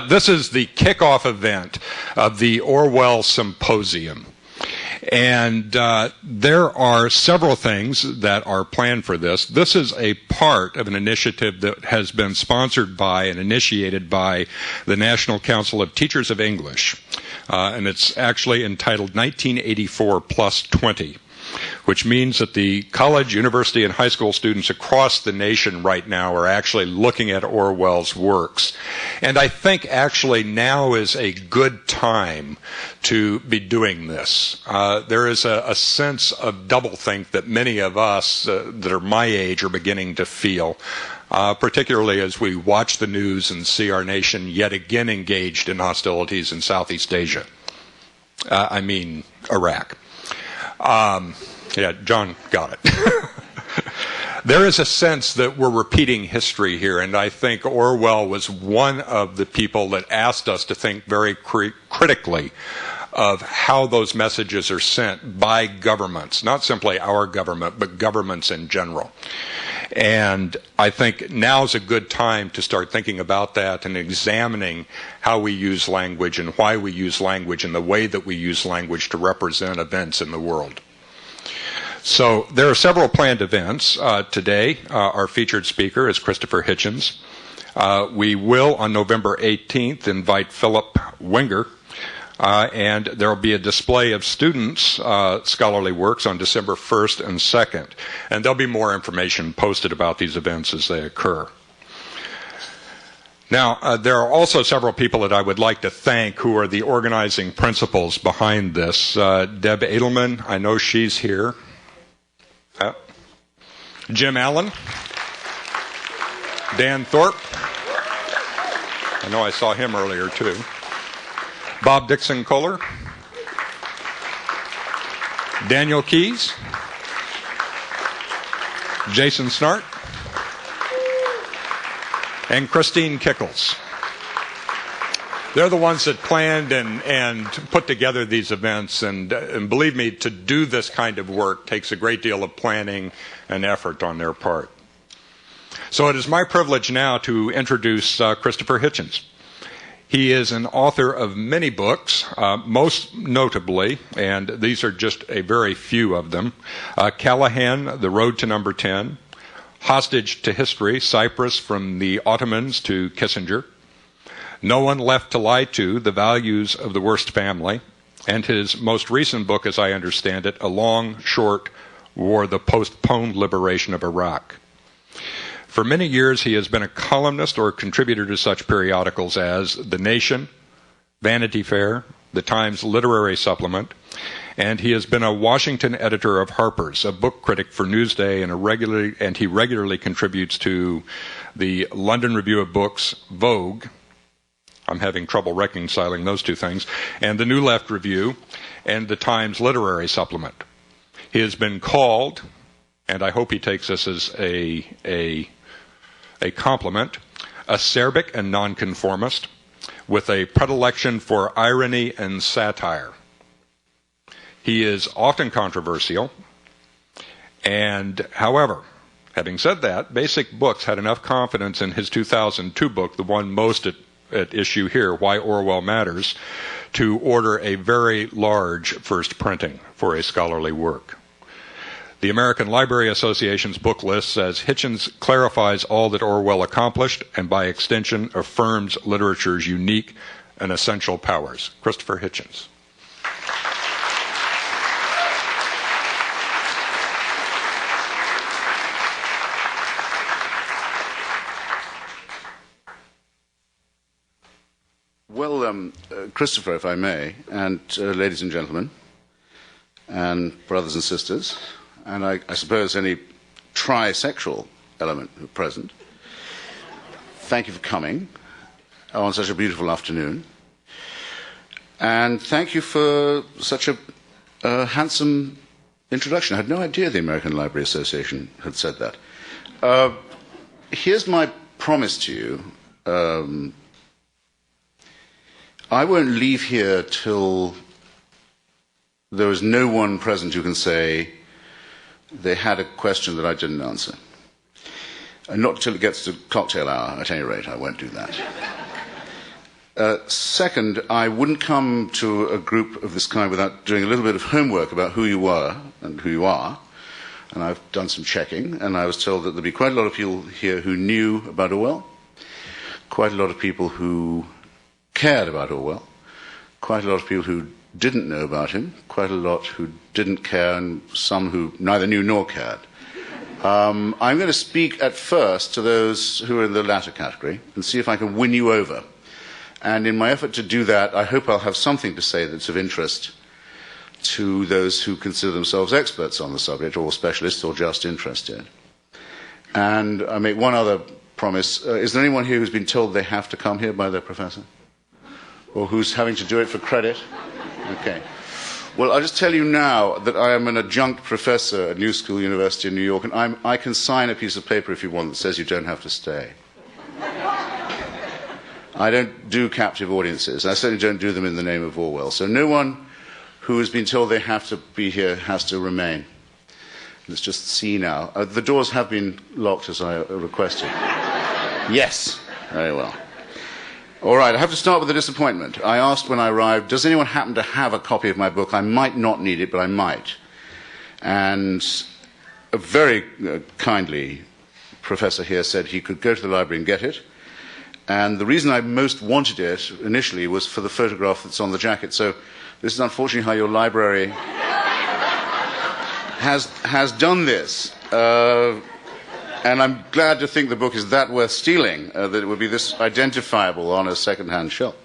This is the kickoff event of the Orwell Symposium. And there are several things that are planned for this. This is a part of an initiative that has been sponsored by and initiated by the National Council of Teachers of English. And it's actually entitled 1984 Plus 20. Which means that the college, university, and high school students across the nation right now are actually looking at Orwell's works. And I think actually now is a good time to be doing this. There is a sense of doublethink that many of us that are my age are beginning to feel, particularly as we watch the news and see our nation yet again engaged in hostilities in Southeast Asia. I mean, Iraq. Yeah, John got it. There is a sense that we're repeating history here, and I think Orwell was one of the people that asked us to think very critically of how those messages are sent by governments, not simply our government, but governments in general. And I think now's a good time to start thinking about that and examining how we use language and why we use language and the way that we use language to represent events in the world. So there are several planned events. Today, our featured speaker is Christopher Hitchens. We will, on November 18th, invite Philip Wenger, and there will be a display of students' scholarly works on December 1st and 2nd. And there'll be more information posted about these events as they occur. Now, there are also several people that I would like to thank who are the organizing principals behind this. Deb Edelman, I know she's here. Jim Allen, Dan Thorpe, I know I saw him earlier too, Bob Dixon Kohler, Daniel Keyes, Jason Snart, and Christine Kickles. They're the ones that planned and put together these events, and believe me, to do this kind of work takes a great deal of planning and effort on their part. So it is my privilege now to introduce Christopher Hitchens. He is an author of many books, most notably, and these are just a very few of them, Callahan, The Road to Number 10, Hostage to History, Cyprus from the Ottomans to Kissinger, No One Left to Lie To, The Values of the Worst Family, and his most recent book, as I understand it, A Long, Short War, The Postponed Liberation of Iraq. For many years, he has been a columnist or contributor to such periodicals as The Nation, Vanity Fair, The Times Literary Supplement, and he has been a Washington editor of Harper's, a book critic for Newsday, and he regularly contributes to the London Review of Books, Vogue, I'm having trouble reconciling those two things, and the New Left Review, and the Times Literary Supplement. He has been called, and I hope he takes this as a compliment, acerbic and nonconformist, with a predilection for irony and satire. He is often controversial, and however, having said that, Basic Books had enough confidence in his 2002 book, the one most at issue here, Why Orwell Matters, to order a very large first printing for a scholarly work. The American Library Association's book list says Hitchens clarifies all that Orwell accomplished and by extension affirms literature's unique and essential powers. Christopher Hitchens. Well, Christopher, if I may, and ladies and gentlemen, and brothers and sisters, and I suppose any trisexual element present, thank you for coming on such a beautiful afternoon. And thank you for such a handsome introduction. I had no idea the American Library Association had said that. Here's my promise to you. I won't leave here till there is no one present who can say they had a question that I didn't answer. And not till it gets to cocktail hour, at any rate, I won't do that. Second, I wouldn't come to a group of this kind without doing a little bit of homework about who you were and who you are. And I've done some checking, and I was told that there'd be quite a lot of people here who knew about Orwell, quite a lot of people who cared about Orwell, quite a lot of people who didn't know about him, quite a lot who didn't care, and some who neither knew nor cared. I'm going to speak at first to those who are in the latter category and see if I can win you over. And in my effort to do that, I hope I'll have something to say that's of interest to those who consider themselves experts on the subject, or specialists, or just interested. And I make one other promise. Is there anyone here who's been told they have to come here by their professor? Or who's having to do it for credit? Okay. Well, I'll just tell you now that I am an adjunct professor at New School University in New York, and I can sign a piece of paper if you want that says you don't have to stay. I don't do captive audiences. I certainly don't do them in the name of Orwell. So no one who has been told they have to be here has to remain. Let's just see now. The doors have been locked as I requested. Yes. Very well. All right, I have to start with a disappointment. I asked when I arrived, does anyone happen to have a copy of my book? I might not need it, but I might. And a very kindly professor here said he could go to the library and get it. And the reason I most wanted it initially was for the photograph that's on the jacket. So this is unfortunately how your library has done this. And I'm glad to think the book is that worth stealing, that it would be this identifiable on a second-hand shelf.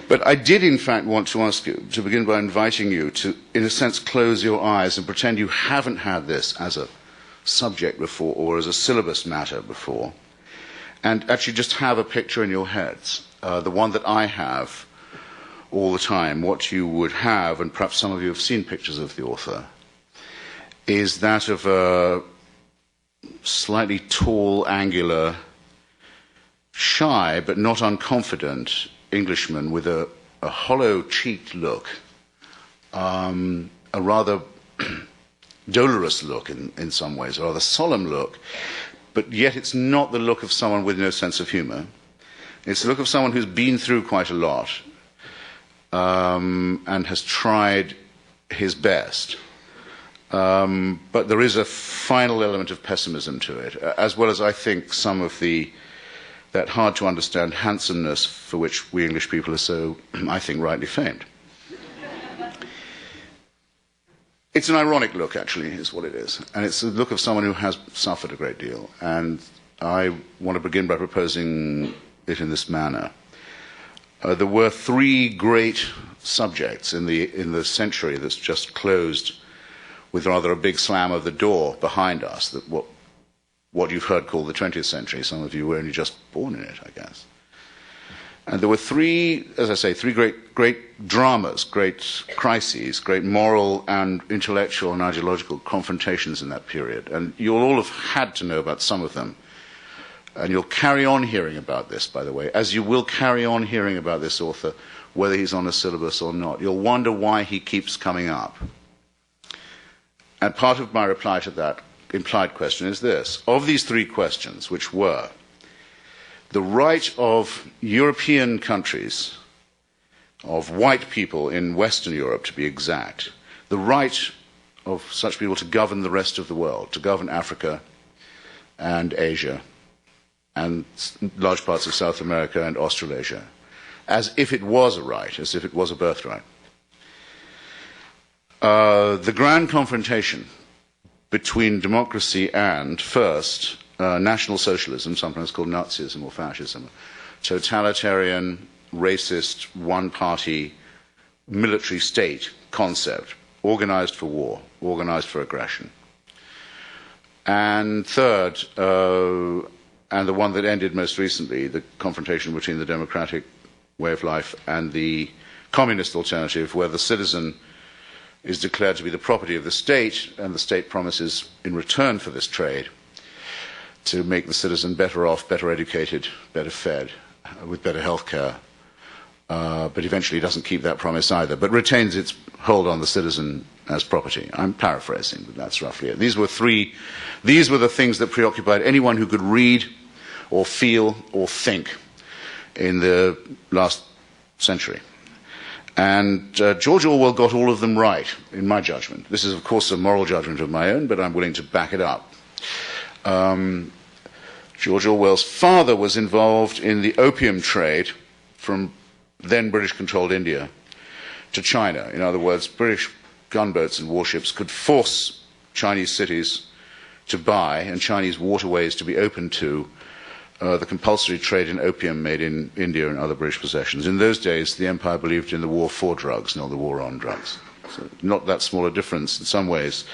But I did, in fact, want to ask you, to begin by inviting you to, in a sense, close your eyes and pretend you haven't had this as a subject before or as a syllabus matter before, and actually just have a picture in your heads, the one that I have all the time. What you would have, and perhaps some of you have seen pictures of the author, is that of a slightly tall, angular, shy but not unconfident Englishman with a hollow-cheeked look, a rather dolorous look in some ways, a rather solemn look, but yet it's not the look of someone with no sense of humor. It's the look of someone who's been through quite a lot and has tried his best. But there is a final element of pessimism to it, as well as, I think, some of that hard-to-understand handsomeness for which we English people are so, I think, rightly famed. It's an ironic look, actually, is what it is. And it's the look of someone who has suffered a great deal. And I want to begin by proposing it in this manner. There were three great subjects in the century that's just closed with rather a big slam of the door behind us, that what you've heard called the 20th century. Some of you were only just born in it, I guess. And there were three, as I say, three great dramas, great crises, great moral and intellectual and ideological confrontations in that period. And you'll all have had to know about some of them. And you'll carry on hearing about this, by the way, as you will carry on hearing about this author, whether he's on a syllabus or not. You'll wonder why he keeps coming up. And part of my reply to that implied question is this. Of these three questions, which were the right of European countries, of white people in Western Europe to be exact, the right of such people to govern the rest of the world, to govern Africa and Asia and large parts of South America and Australasia, as if it was a right, as if it was a birthright. The grand confrontation between democracy and, first, National Socialism, sometimes called Nazism or Fascism, totalitarian, racist, one-party, military state concept, organized for war, organized for aggression. And third, and the one that ended most recently, the confrontation between the democratic way of life and the communist alternative, where the citizen is declared to be the property of the state, and the state promises in return for this trade to make the citizen better off, better educated, better fed, with better health care, but eventually doesn't keep that promise either, but retains its hold on the citizen as property. I'm paraphrasing, but that's roughly it. These were the things that preoccupied anyone who could read or feel or think in the last century. And George Orwell got all of them right, in my judgment. This is, of course, a moral judgment of my own, but I'm willing to back it up. George Orwell's father was involved in the opium trade from then British-controlled India to China. In other words, British gunboats and warships could force Chinese cities to buy and Chinese waterways to be open to the compulsory trade in opium made in India and other British possessions. In those days, the empire believed in the war for drugs, not the war on drugs. So not that small a difference in some ways.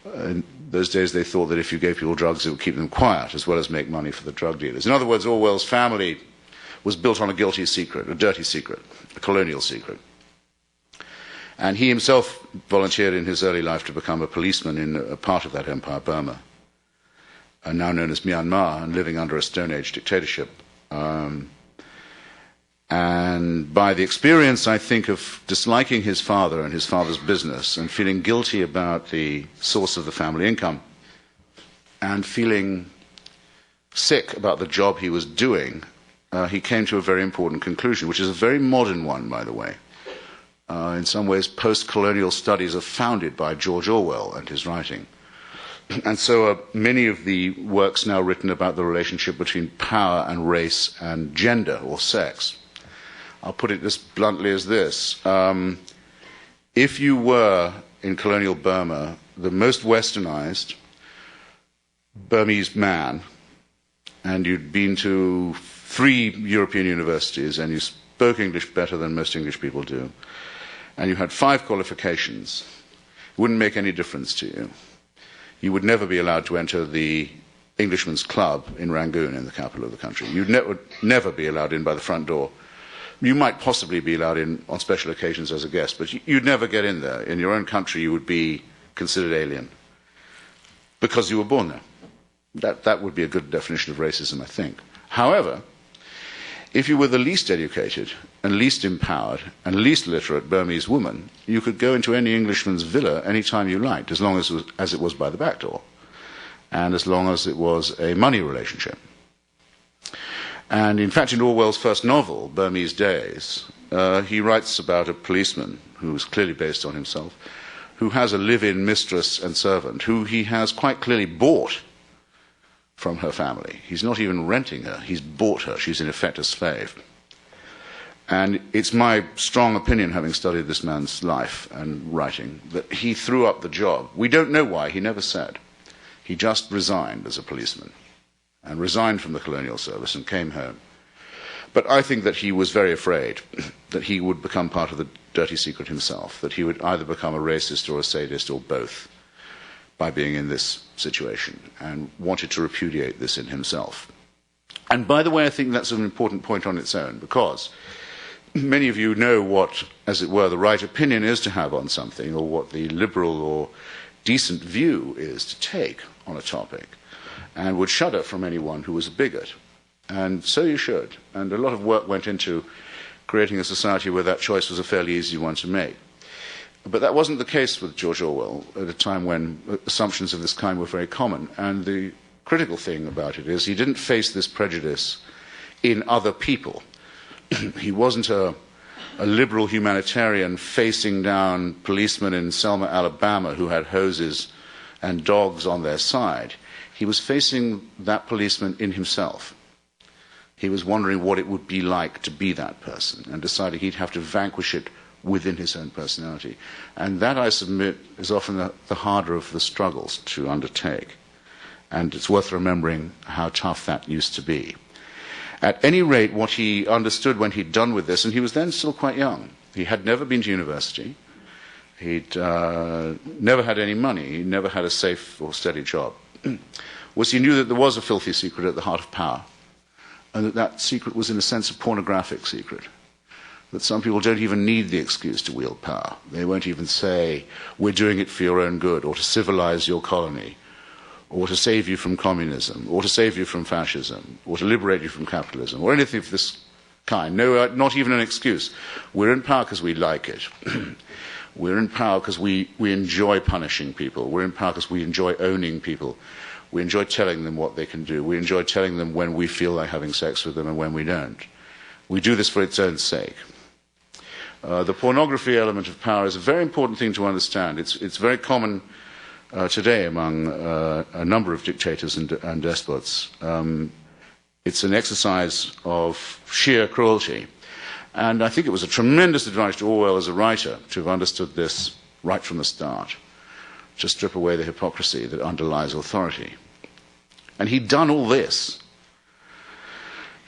In those days, they thought that if you gave people drugs, it would keep them quiet, as well as make money for the drug dealers. In other words, Orwell's family was built on a guilty secret, a dirty secret, a colonial secret. And he himself volunteered in his early life to become a policeman in a part of that empire, Burma, now known as Myanmar, and living under a Stone Age dictatorship. And by the experience, I think, of disliking his father and his father's business and feeling guilty about the source of the family income and feeling sick about the job he was doing, he came to a very important conclusion, which is a very modern one, by the way. In some ways, post-colonial studies are founded by George Orwell and his writing. And so are many of the works now written about the relationship between power and race and gender or sex. I'll put it as bluntly as this. If you were, in colonial Burma, the most westernized Burmese man, and you'd been to 3 European universities, and you spoke English better than most English people do, and you had 5 qualifications, it wouldn't make any difference to you. You would never be allowed to enter the Englishman's Club in Rangoon, in the capital of the country. You'd never be allowed in by the front door. You might possibly be allowed in on special occasions as a guest, but you'd never get in there. In your own country, you would be considered alien because you were born there. That would be a good definition of racism, I think. However, if you were the least educated and least empowered and least literate Burmese woman, you could go into any Englishman's villa any time you liked, as long as it was by the back door, and as long as it was a money relationship. And in fact, in Orwell's first novel, Burmese Days, he writes about a policeman who is clearly based on himself, who has a live-in mistress and servant, who he has quite clearly bought from her family. He's not even renting her, he's bought her. She's in effect a slave. And it's my strong opinion, having studied this man's life and writing, that he threw up the job. We don't know why, he never said. He just resigned as a policeman, and resigned from the colonial service and came home. But I think that he was very afraid that he would become part of the dirty secret himself, that he would either become a racist or a sadist or both by being in this situation, and wanted to repudiate this in himself. And by the way, I think that's an important point on its own, because many of you know what, as it were, the right opinion is to have on something, or what the liberal or decent view is to take on a topic, and would shudder from anyone who was a bigot. And so you should. And a lot of work went into creating a society where that choice was a fairly easy one to make. But that wasn't the case with George Orwell at a time when assumptions of this kind were very common. And the critical thing about it is he didn't face this prejudice in other people. He wasn't a liberal humanitarian facing down policemen in Selma, Alabama, who had hoses and dogs on their side. He was facing that policeman in himself. He was wondering what it would be like to be that person, and decided he'd have to vanquish it within his own personality. And that, I submit, is often the harder of the struggles to undertake. And it's worth remembering how tough that used to be. At any rate, what he understood when he'd done with this, and he was then still quite young, he had never been to university, he'd never had any money, he never had a safe or steady job, was he knew that there was a filthy secret at the heart of power, and that secret was in a sense a pornographic secret. That some people don't even need the excuse to wield power. They won't even say, we're doing it for your own good, or to civilize your colony, or to save you from communism, or to save you from fascism, or to liberate you from capitalism, or anything of this kind. No, not even an excuse. We're in power because we like it. We're in power because we enjoy punishing people. We're in power because we enjoy owning people. We enjoy telling them what they can do. We enjoy telling them when we feel like having sex with them and when we don't. We do this for its own sake. The pornography element of power is a very important thing to understand. It's very common today among a number of dictators and despots. It's an exercise of sheer cruelty. And I think it was a tremendous advantage to Orwell as a writer to have understood this right from the start, to strip away the hypocrisy that underlies authority. And he'd done all this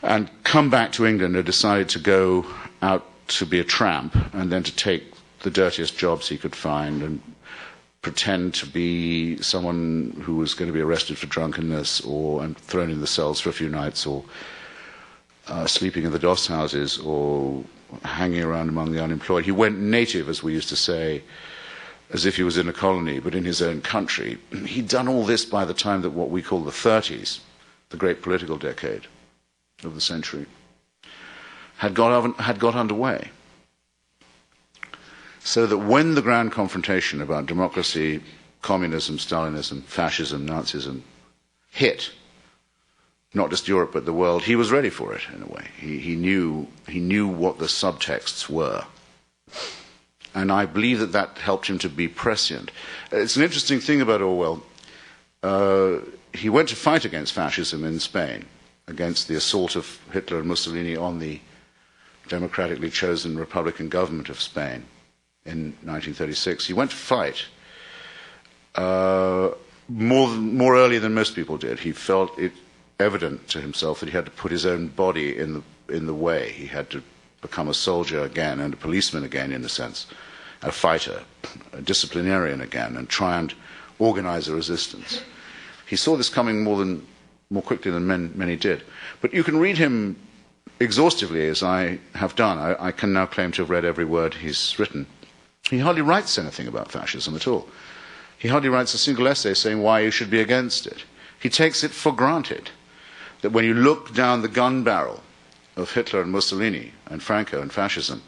and come back to England and decided to go out to be a tramp and then to take the dirtiest jobs he could find and pretend to be someone who was going to be arrested for drunkenness and thrown in the cells for a few nights, or sleeping in the doss houses, or hanging around among the unemployed. He went native, as we used to say, as if he was in a colony, but in his own country. He'd done all this by the time that what we call the 30s, the great political decade of the century, had got underway. So that when the grand confrontation about democracy, communism, Stalinism, fascism, Nazism hit not just Europe but the world, he was ready for it in a way. He knew what the subtexts were. And I believe that helped him to be prescient. It's an interesting thing about Orwell. He went to fight against fascism in Spain, against the assault of Hitler and Mussolini on the democratically chosen Republican government of Spain in 1936. He went to fight more early than most people did. He felt it evident to himself that he had to put his own body in the way. He had to become a soldier again and a policeman again, in a sense, a fighter, a disciplinarian again, and try and organize a resistance. He saw this coming more quickly than many did. But you can read him exhaustively, as I have done. I can now claim to have read every word he's written. He hardly writes anything about fascism at all. He hardly writes a single essay saying why you should be against it. He takes it for granted that when you look down the gun barrel of Hitler and Mussolini and Franco and fascism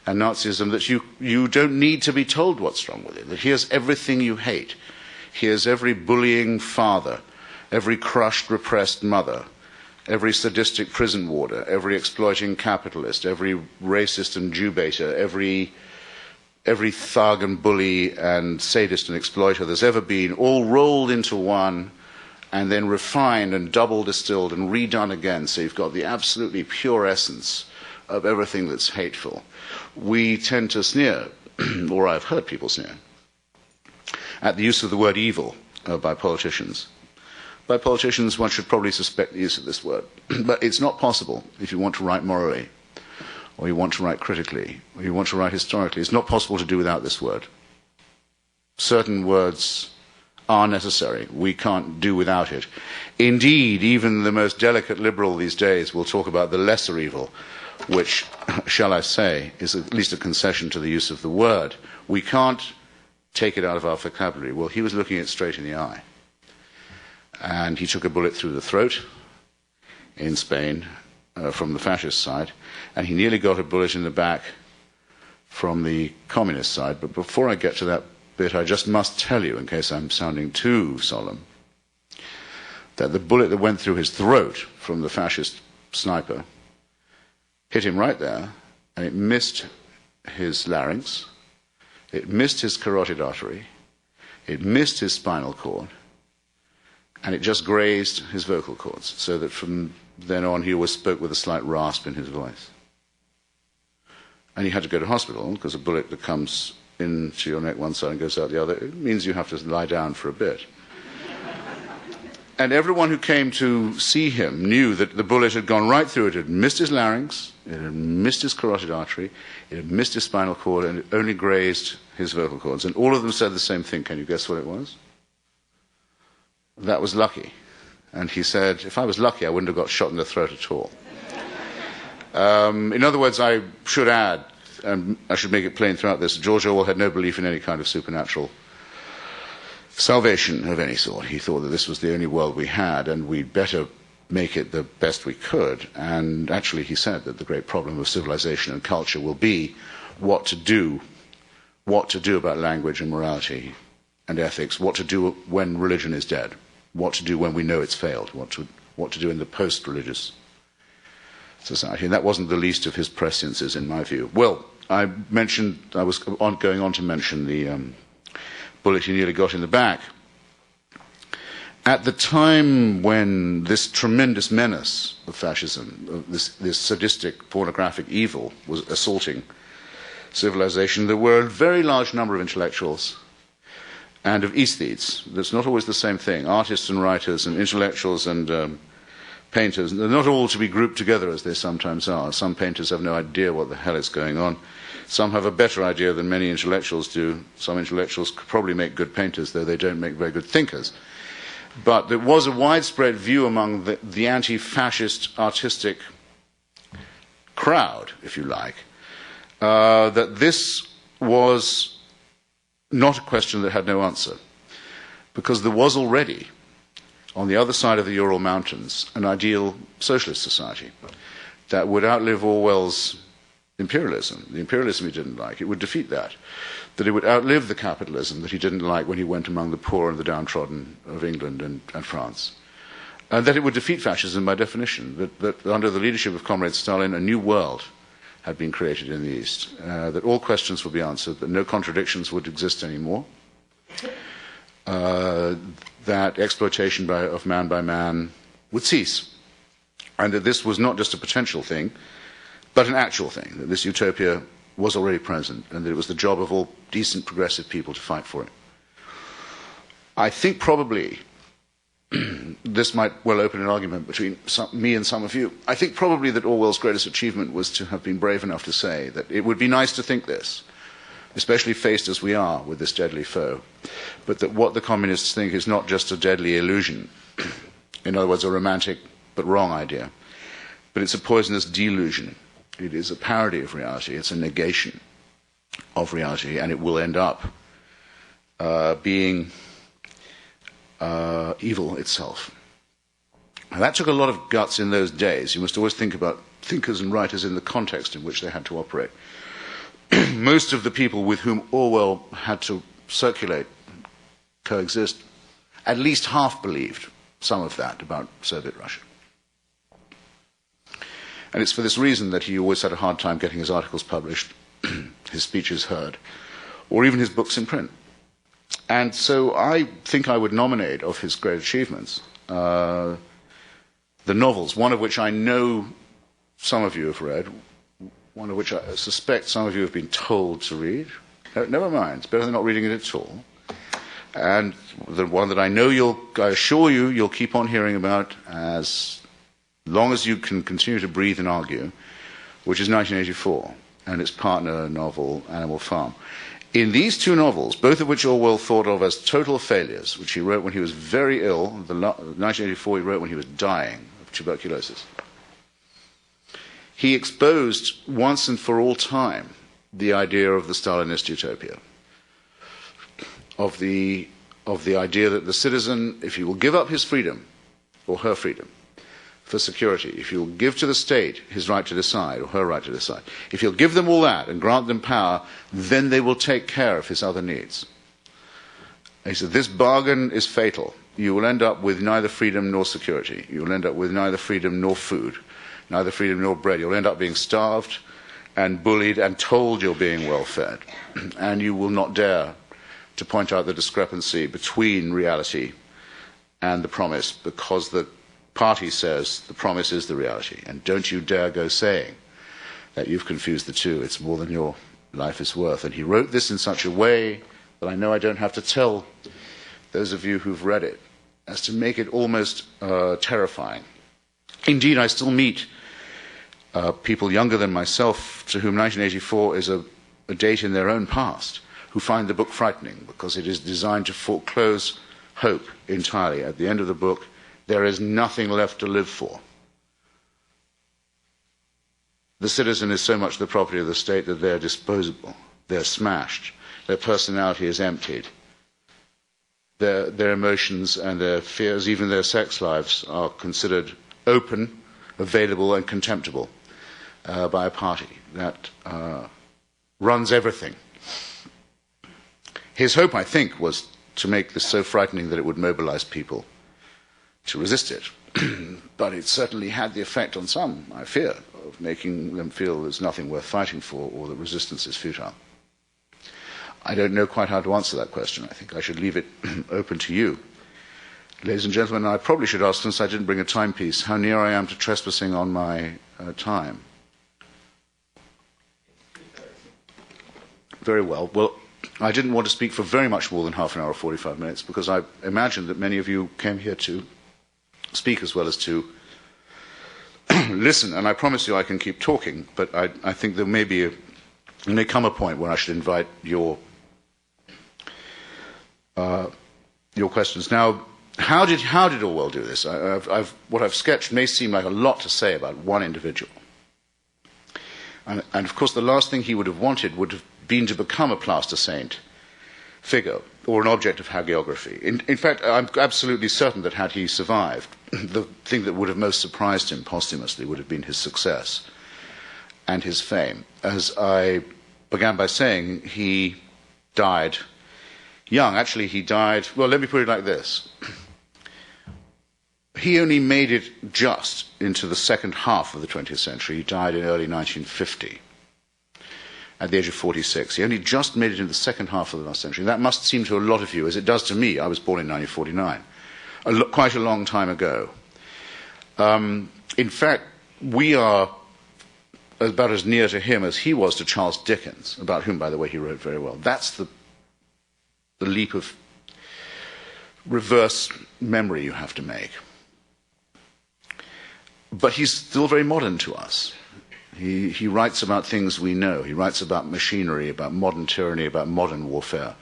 and Nazism, that you don't need to be told what's wrong with it, that here's everything you hate. Here's every bullying father, every crushed, repressed mother, every sadistic prison warder, every exploiting capitalist, every racist and Jew baiter, every thug and bully and sadist and exploiter there's ever been, all rolled into one and then refined and double distilled and redone again, so you've got the absolutely pure essence of everything that's hateful. We tend to sneer, or I've heard people sneer, at the use of the word evil by politicians. By politicians, one should probably suspect the use of this word. But it's not possible if you want to write morally, or you want to write critically, or you want to write historically. It's not possible to do without this word. Certain words are necessary. We can't do without it. Indeed, even the most delicate liberal these days will talk about the lesser evil, which, shall I say, is at least a concession to the use of the word. We can't take it out of our vocabulary. Well, he was looking it straight in the eye. And he took a bullet through the throat in Spain from the fascist side, and he nearly got a bullet in the back from the communist side. But before I get to that bit, I just must tell you, in case I'm sounding too solemn, that the bullet that went through his throat from the fascist sniper hit him right there, and it missed his larynx, it missed his carotid artery, it missed his spinal cord, and it just grazed his vocal cords, so that from then on he always spoke with a slight rasp in his voice. And he had to go to hospital, because a bullet that comes into your neck one side and goes out the other, it means you have to lie down for a bit. And everyone who came to see him knew that the bullet had gone right through it. It had missed his larynx, it had missed his carotid artery, it had missed his spinal cord, and it only grazed his vocal cords. And all of them said the same thing. Can you guess what it was? That was lucky. And he said, if I was lucky, I wouldn't have got shot in the throat at all. In other words, I should add, and I should make it plain throughout this, George Orwell had no belief in any kind of supernatural salvation of any sort. He thought that this was the only world we had, and we'd better make it the best we could. And actually he said that the great problem of civilization and culture will be what to do about language and morality and ethics, what to do when religion is dead, what to do when we know it's failed, what to do in the post-religious society, and that wasn't the least of his presciences, in my view. Well, I was going on to mention the bullet he nearly got in the back. At the time when this tremendous menace of fascism, this sadistic, pornographic evil was assaulting civilization, there were a very large number of intellectuals and of aesthetes. That's not always the same thing. Artists and writers and intellectuals and painters, they're not all to be grouped together as they sometimes are. Some painters have no idea what the hell is going on. Some have a better idea than many intellectuals do. Some intellectuals could probably make good painters, though they don't make very good thinkers. But there was a widespread view among the anti-fascist artistic crowd, if you like, that this was not a question that had no answer, because there was already, on the other side of the Ural Mountains, an ideal socialist society that would outlive Orwell's imperialism, the imperialism he didn't like. It would defeat that it would outlive the capitalism that he didn't like when he went among the poor and the downtrodden of England and France. And that it would defeat fascism by definition, that under the leadership of Comrade Stalin, a new world had been created in the East, that all questions would be answered, that no contradictions would exist anymore, that exploitation of man by man would cease, and that this was not just a potential thing, but an actual thing, that this utopia was already present, and that it was the job of all decent, progressive people to fight for it. I think probably, this might well open an argument between me and some of you, I think probably that Orwell's greatest achievement was to have been brave enough to say that it would be nice to think this, especially faced as we are with this deadly foe, but that what the communists think is not just a deadly illusion, in other words, a romantic but wrong idea, but it's a poisonous delusion. It is a parody of reality, it's a negation of reality, and it will end up being evil itself. And that took a lot of guts in those days. You must always think about thinkers and writers in the context in which they had to operate. Most of the people with whom Orwell had to circulate, coexist, at least half believed some of that about Soviet Russia. And it's for this reason that he always had a hard time getting his articles published, his speeches heard, or even his books in print. And so I think I would nominate of his great achievements the novels, one of which I know some of you have read, one of which I suspect some of you have been told to read. Never mind, it's better than not reading it at all. And the one that I know I assure you, you'll keep on hearing about as long as you can continue to breathe and argue, which is 1984, and its partner novel, Animal Farm. In these two novels, both of which Orwell thought of as total failures, which he wrote when he was very ill, 1984 he wrote when he was dying of tuberculosis, he exposed once and for all time the idea of the Stalinist utopia, of the idea that the citizen, if he will give up his freedom, or her freedom, for security, if you'll give to the state his right to decide, or her right to decide, if you'll give them all that and grant them power, then they will take care of his other needs. And he said, this bargain is fatal. You will end up with neither freedom nor security. You will end up with neither freedom nor food, neither freedom nor bread. You'll end up being starved and bullied and told you're being well fed. And you will not dare to point out the discrepancy between reality and the promise, because the party says the promise is the reality, and don't you dare go saying that you've confused the two. It's more than your life is worth. And he wrote this in such a way that I know I don't have to tell those of you who've read it, as to make it almost terrifying. Indeed, I still meet people younger than myself to whom 1984 is a date in their own past, who find the book frightening because it is designed to foreclose hope entirely. At the end of the book, there is nothing left to live for. The citizen is so much the property of the state that they're disposable, they're smashed, their personality is emptied, their emotions and their fears, even their sex lives, are considered open, available and contemptible by a party that runs everything. His hope, I think, was to make this so frightening that it would mobilize people to resist it. but it certainly had the effect on some, I fear, of making them feel there's nothing worth fighting for or that resistance is futile. I don't know quite how to answer that question. I think I should leave it open to you. Ladies and gentlemen, I probably should ask, since I didn't bring a timepiece, how near I am to trespassing on my time. Very well. Well, I didn't want to speak for very much more than half an hour or 45 minutes because I imagine that many of you came here to speak as well as to listen, and I promise you I can keep talking, but I think there may come a point where I should invite your questions. Now, how did Orwell do this? What I've sketched may seem like a lot to say about one individual. And of course, the last thing he would have wanted would have been to become a plaster saint figure or an object of hagiography. In fact, I'm absolutely certain that had he survived, the thing that would have most surprised him posthumously would have been his success and his fame. As I began by saying, he died young. Actually, he died, well, let me put it like this. He only made it just into the second half of the 20th century. He died in early 1950 at the age of 46. He only just made it in the second half of the last century. That must seem to a lot of you, as it does to me. I was born in 1949, quite a long time ago. In fact, we are about as near to him as he was to Charles Dickens, about whom, by the way, he wrote very well. That's the leap of reverse memory you have to make. But he's still very modern to us. He writes about things we know. He writes about machinery, about modern tyranny, about modern warfare,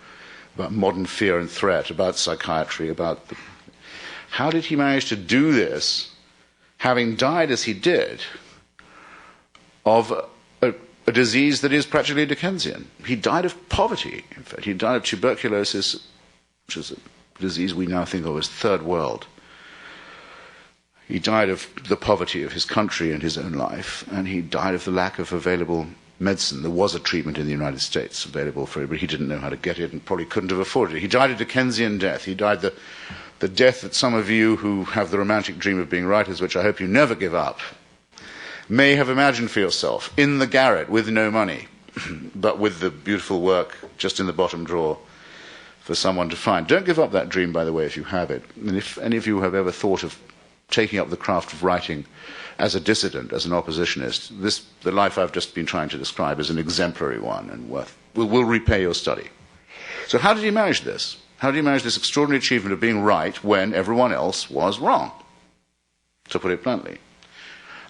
about modern fear and threat, about psychiatry, How did he manage to do this, having died as he did, of a disease that is practically Dickensian? He died of poverty, in fact. He died of tuberculosis, which is a disease we now think of as third world. He died of the poverty of his country and his own life, and he died of the lack of available medicine. There was a treatment in the United States available for it, but he didn't know how to get it and probably couldn't have afforded it. He died a Dickensian death. He died the death that some of you who have the romantic dream of being writers, which I hope you never give up, may have imagined for yourself, in the garret with no money, but with the beautiful work just in the bottom drawer for someone to find. Don't give up that dream, by the way, if you have it. And if any of you have ever thought of taking up the craft of writing as a dissident, as an oppositionist, the life I've just been trying to describe is an exemplary one and will repay your study. So how did he manage this? How did he manage this extraordinary achievement of being right when everyone else was wrong, to put it bluntly?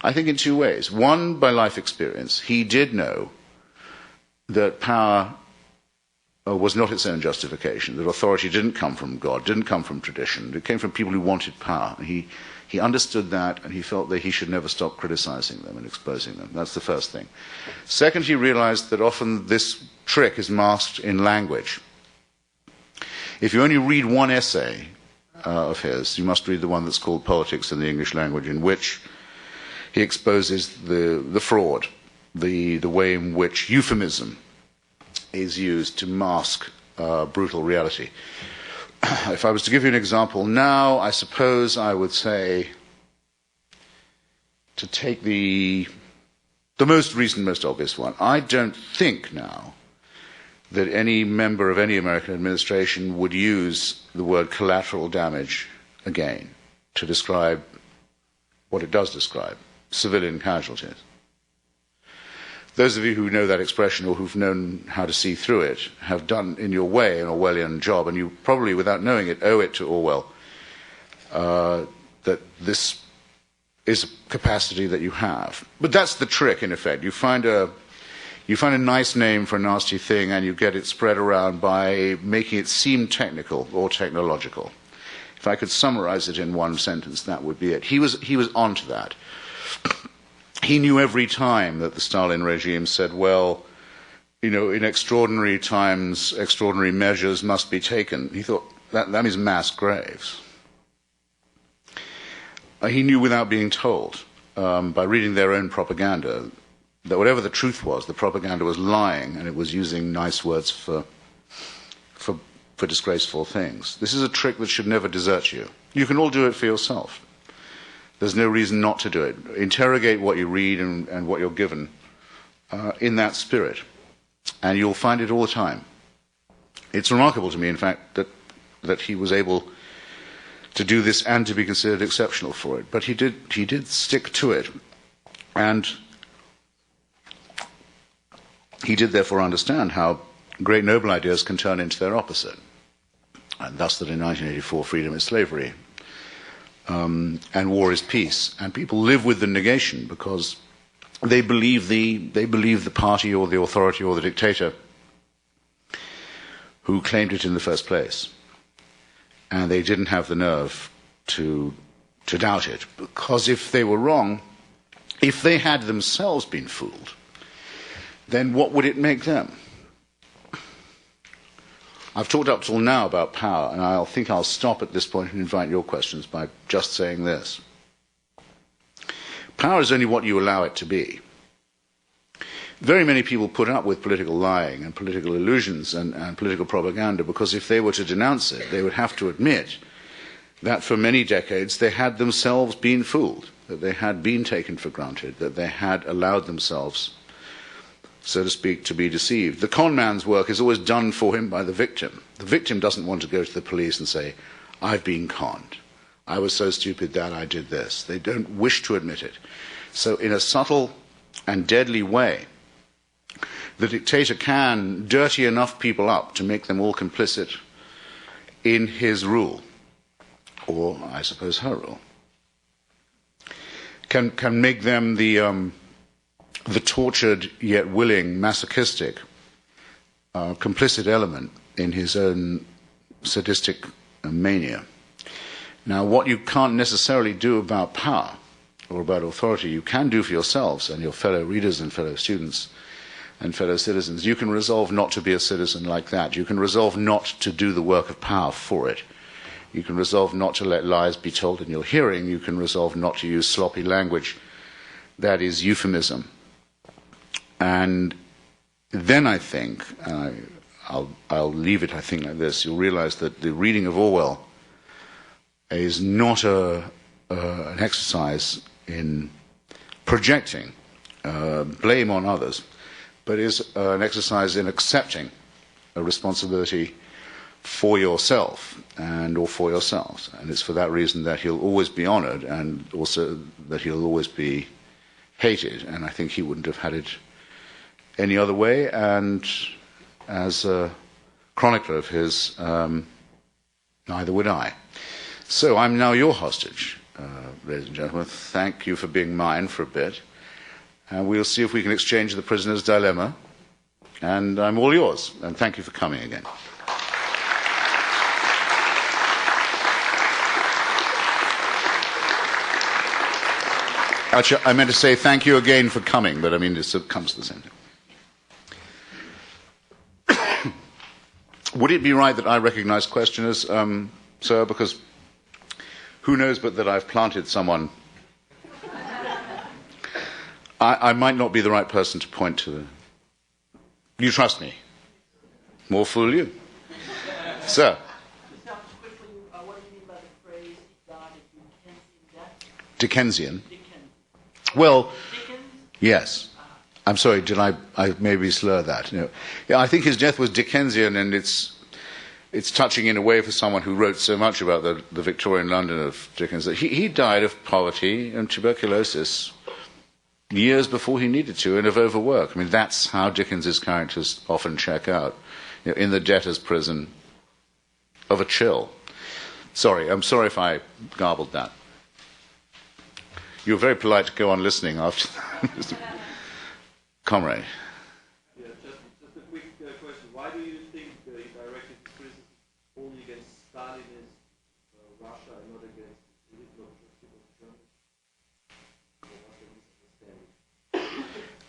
I think in two ways. One, by life experience. He did know that power was not its own justification, that authority didn't come from God, didn't come from tradition. It came from people who wanted power. He understood that, and he felt that he should never stop criticizing them and exposing them. That's the first thing. Second, he realized that often this trick is masked in language. If you only read one essay of his, you must read the one that's called Politics in the English Language, in which he exposes the fraud, the way in which euphemism is used to mask brutal reality. If I was to give you an example now, I suppose I would say, to take the most recent, most obvious one, I don't think now that any member of any American administration would use the word collateral damage again to describe what it does describe, civilian casualties. Those of you who know that expression or who've known how to see through it have done, in your way, an Orwellian job, and you probably, without knowing it, owe it to Orwell that this is a capacity that you have. But that's the trick, in effect. You find a nice name for a nasty thing, and you get it spread around by making it seem technical or technological. If I could summarize it in one sentence, that would be it. He was onto that. He knew every time that the Stalin regime said, well, you know, in extraordinary times, extraordinary measures must be taken. He thought, that means mass graves. He knew without being told, by reading their own propaganda, that whatever the truth was, the propaganda was lying, and it was using nice words for disgraceful things. This is a trick that should never desert you. You can all do it for yourself. There's no reason not to do it. Interrogate what you read and what you're given in that spirit, and you'll find it all the time. It's remarkable to me, in fact, that he was able to do this and to be considered exceptional for it. But he did stick to it, and he did therefore understand how great noble ideas can turn into their opposite, and thus that in 1984 freedom is slavery, and war is peace, and people live with the negation because they believe the party or the authority or the dictator who claimed it in the first place, and they didn't have the nerve to doubt it, because if they were wrong, if they had themselves been fooled, then what would it make them? I've talked up till now about power, and I think I'll stop at this point and invite your questions by just saying this. Power is only what you allow it to be. Very many people put up with political lying and political illusions and political propaganda because if they were to denounce it, they would have to admit that for many decades they had themselves been fooled, that they had been taken for granted, that they had allowed themselves, so to speak, to be deceived. The con man's work is always done for him by the victim. The victim doesn't want to go to the police and say, I've been conned. I was so stupid that I did this. They don't wish to admit it. So in a subtle and deadly way, the dictator can dirty enough people up to make them all complicit in his rule, or I suppose her rule. Can make them the tortured yet willing, masochistic, complicit element in his own sadistic mania. Now, what you can't necessarily do about power or about authority, you can do for yourselves and your fellow readers and fellow students and fellow citizens. You can resolve not to be a citizen like that. You can resolve not to do the work of power for it. You can resolve not to let lies be told in your hearing. You can resolve not to use sloppy language that is euphemism. And then I think, I'll leave it, I think, like this. You'll realize that the reading of Orwell is not an exercise in projecting blame on others, but is an exercise in accepting a responsibility for yourself or for yourselves. And it's for that reason that he'll always be honored and also that he'll always be hated. And I think he wouldn't have had it any other way. And as a chronicler of his, neither would I. So I'm now your hostage, ladies and gentlemen. Thank you for being mine for a bit. And we'll see if we can exchange the prisoner's dilemma. And I'm all yours. And thank you for coming again. Actually, I meant to say thank you again for coming, but I mean, it comes to the same thing. Would it be right that I recognize questioners, sir? Because who knows but that I've planted someone. I might not be the right person to point to. You trust me? More fool you. Sir? Just quickly, what do you mean by the phrase he died of Dickensian death? Dickensian? Dickens. Well, Dickens? yes. I'm sorry, did I maybe slur that? No. Yeah, I think his death was Dickensian, and it's touching in a way for someone who wrote so much about the Victorian London of Dickens. That he died of poverty and tuberculosis years before he needed to, and of overwork. I mean, that's how Dickens's characters often check out. You know, in the debtor's prison of a chill. Sorry, I'm sorry if I garbled that. You were very polite to go on listening after that. Comrade. Yeah, just a quick question. Why do you think he directed his criticism only against Stalinist Russia and not against the Hitler people of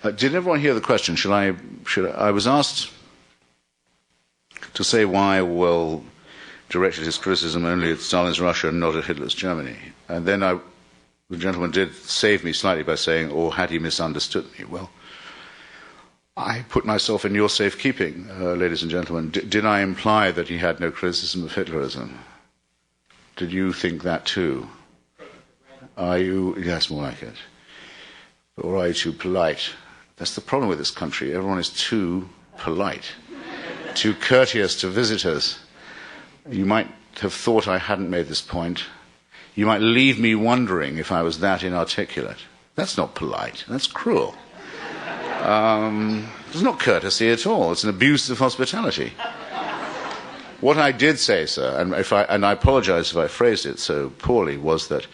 Germany? Did everyone hear the question? Should I was asked to say why Orwell directed his criticism only at Stalin's Russia and not at Hitler's Germany. And then the gentleman did save me slightly by saying, or had he misunderstood me? Well, I put myself in your safekeeping, ladies and gentlemen. Did I imply that he had no criticism of Hitlerism? Did you think that too? Are you, yes, more like it. Or are you too polite? That's the problem with this country. Everyone is too polite, too courteous to visitors. You might have thought I hadn't made this point. You might leave me wondering if I was that inarticulate. That's not polite. That's cruel. It's not courtesy at all. It's an abuse of hospitality. What I did say, sir, and I apologize if I phrased it so poorly, was that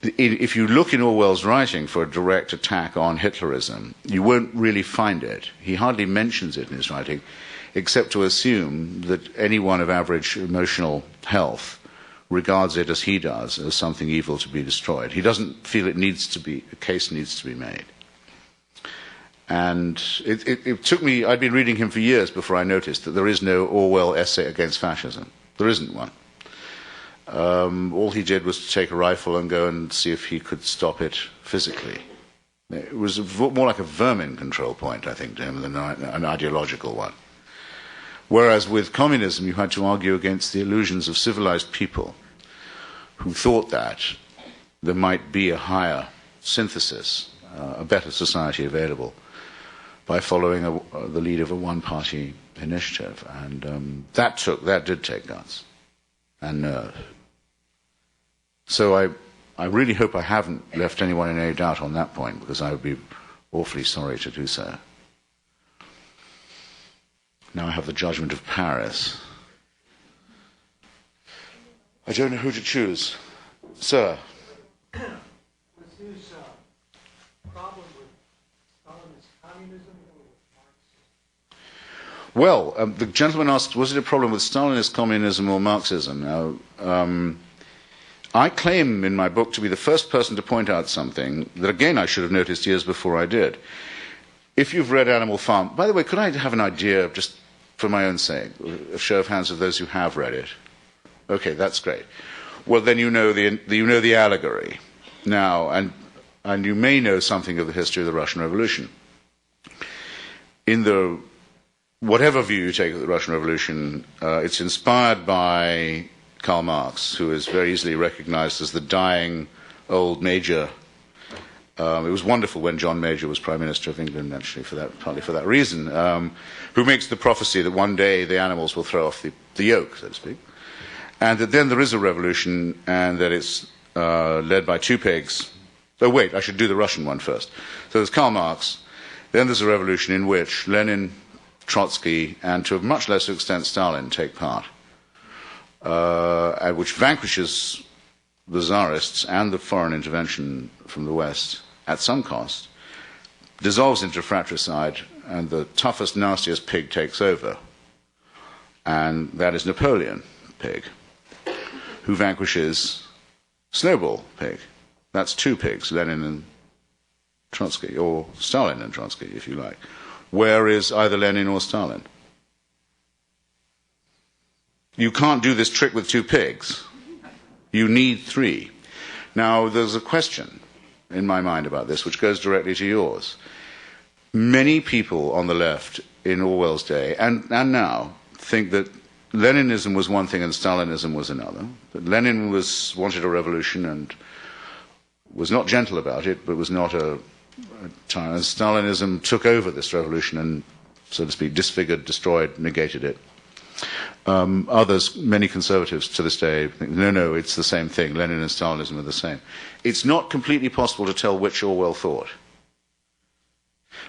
if you look in Orwell's writing for a direct attack on Hitlerism, you won't really find it. He hardly mentions it in his writing, except to assume that anyone of average emotional health regards it as he does, as something evil to be destroyed. He doesn't feel a case needs to be made. And it took me, I'd been reading him for years before I noticed that there is no Orwell essay against fascism. There isn't one. All he did was to take a rifle and go and see if he could stop it physically. It was more like a vermin control point, I think, to him, than an ideological one. Whereas with communism, you had to argue against the illusions of civilized people who thought that there might be a higher synthesis, a better society available, by following the lead of a one-party initiative. And that did take guts and nerve. So I really hope I haven't left anyone in any doubt on that point, because I would be awfully sorry to do so. Now I have the judgment of Paris. I don't know who to choose. Sir. Was his problem with Stalinist communism or with Marxism? Well, the gentleman asked, was it a problem with Stalinist communism or Marxism? Now, I claim in my book to be the first person to point out something that, again, I should have noticed years before I did. If you've read Animal Farm, by the way, could I have an idea, just for my own sake, a show of hands of those who have read it? Okay, that's great. Well, then you know the allegory now, and you may know something of the history of the Russian Revolution. In the whatever view you take of the Russian Revolution, it's inspired by Karl Marx, who is very easily recognized as the dying old major. It was wonderful when John Major was Prime Minister of England, actually, partly for that reason, who makes the prophecy that one day the animals will throw off the yoke, so to speak, and that then there is a revolution, and that it's led by two pigs. Oh, wait, I should do the Russian one first. So there's Karl Marx, then there's a revolution in which Lenin, Trotsky, and to a much lesser extent Stalin take part, which vanquishes the Tsarists and the foreign intervention from the West at some cost, dissolves into fratricide, and the toughest, nastiest pig takes over. And that is Napoleon Pig, who vanquishes Snowball Pig. That's two pigs, Lenin and Trotsky, or Stalin and Trotsky, if you like. Where is either Lenin or Stalin? You can't do this trick with two pigs. You need three. Now, there's a question in my mind about this, which goes directly to yours. Many people on the left in Orwell's day, and now, think that Leninism was one thing and Stalinism was another. That Lenin wanted a revolution and was not gentle about it, but was not a tyrant. Stalinism took over this revolution and, so to speak, disfigured, destroyed, negated it. Others, many conservatives to this day, think, no, it's the same thing. Lenin and Stalinism are the same. It's not completely possible to tell which Orwell thought.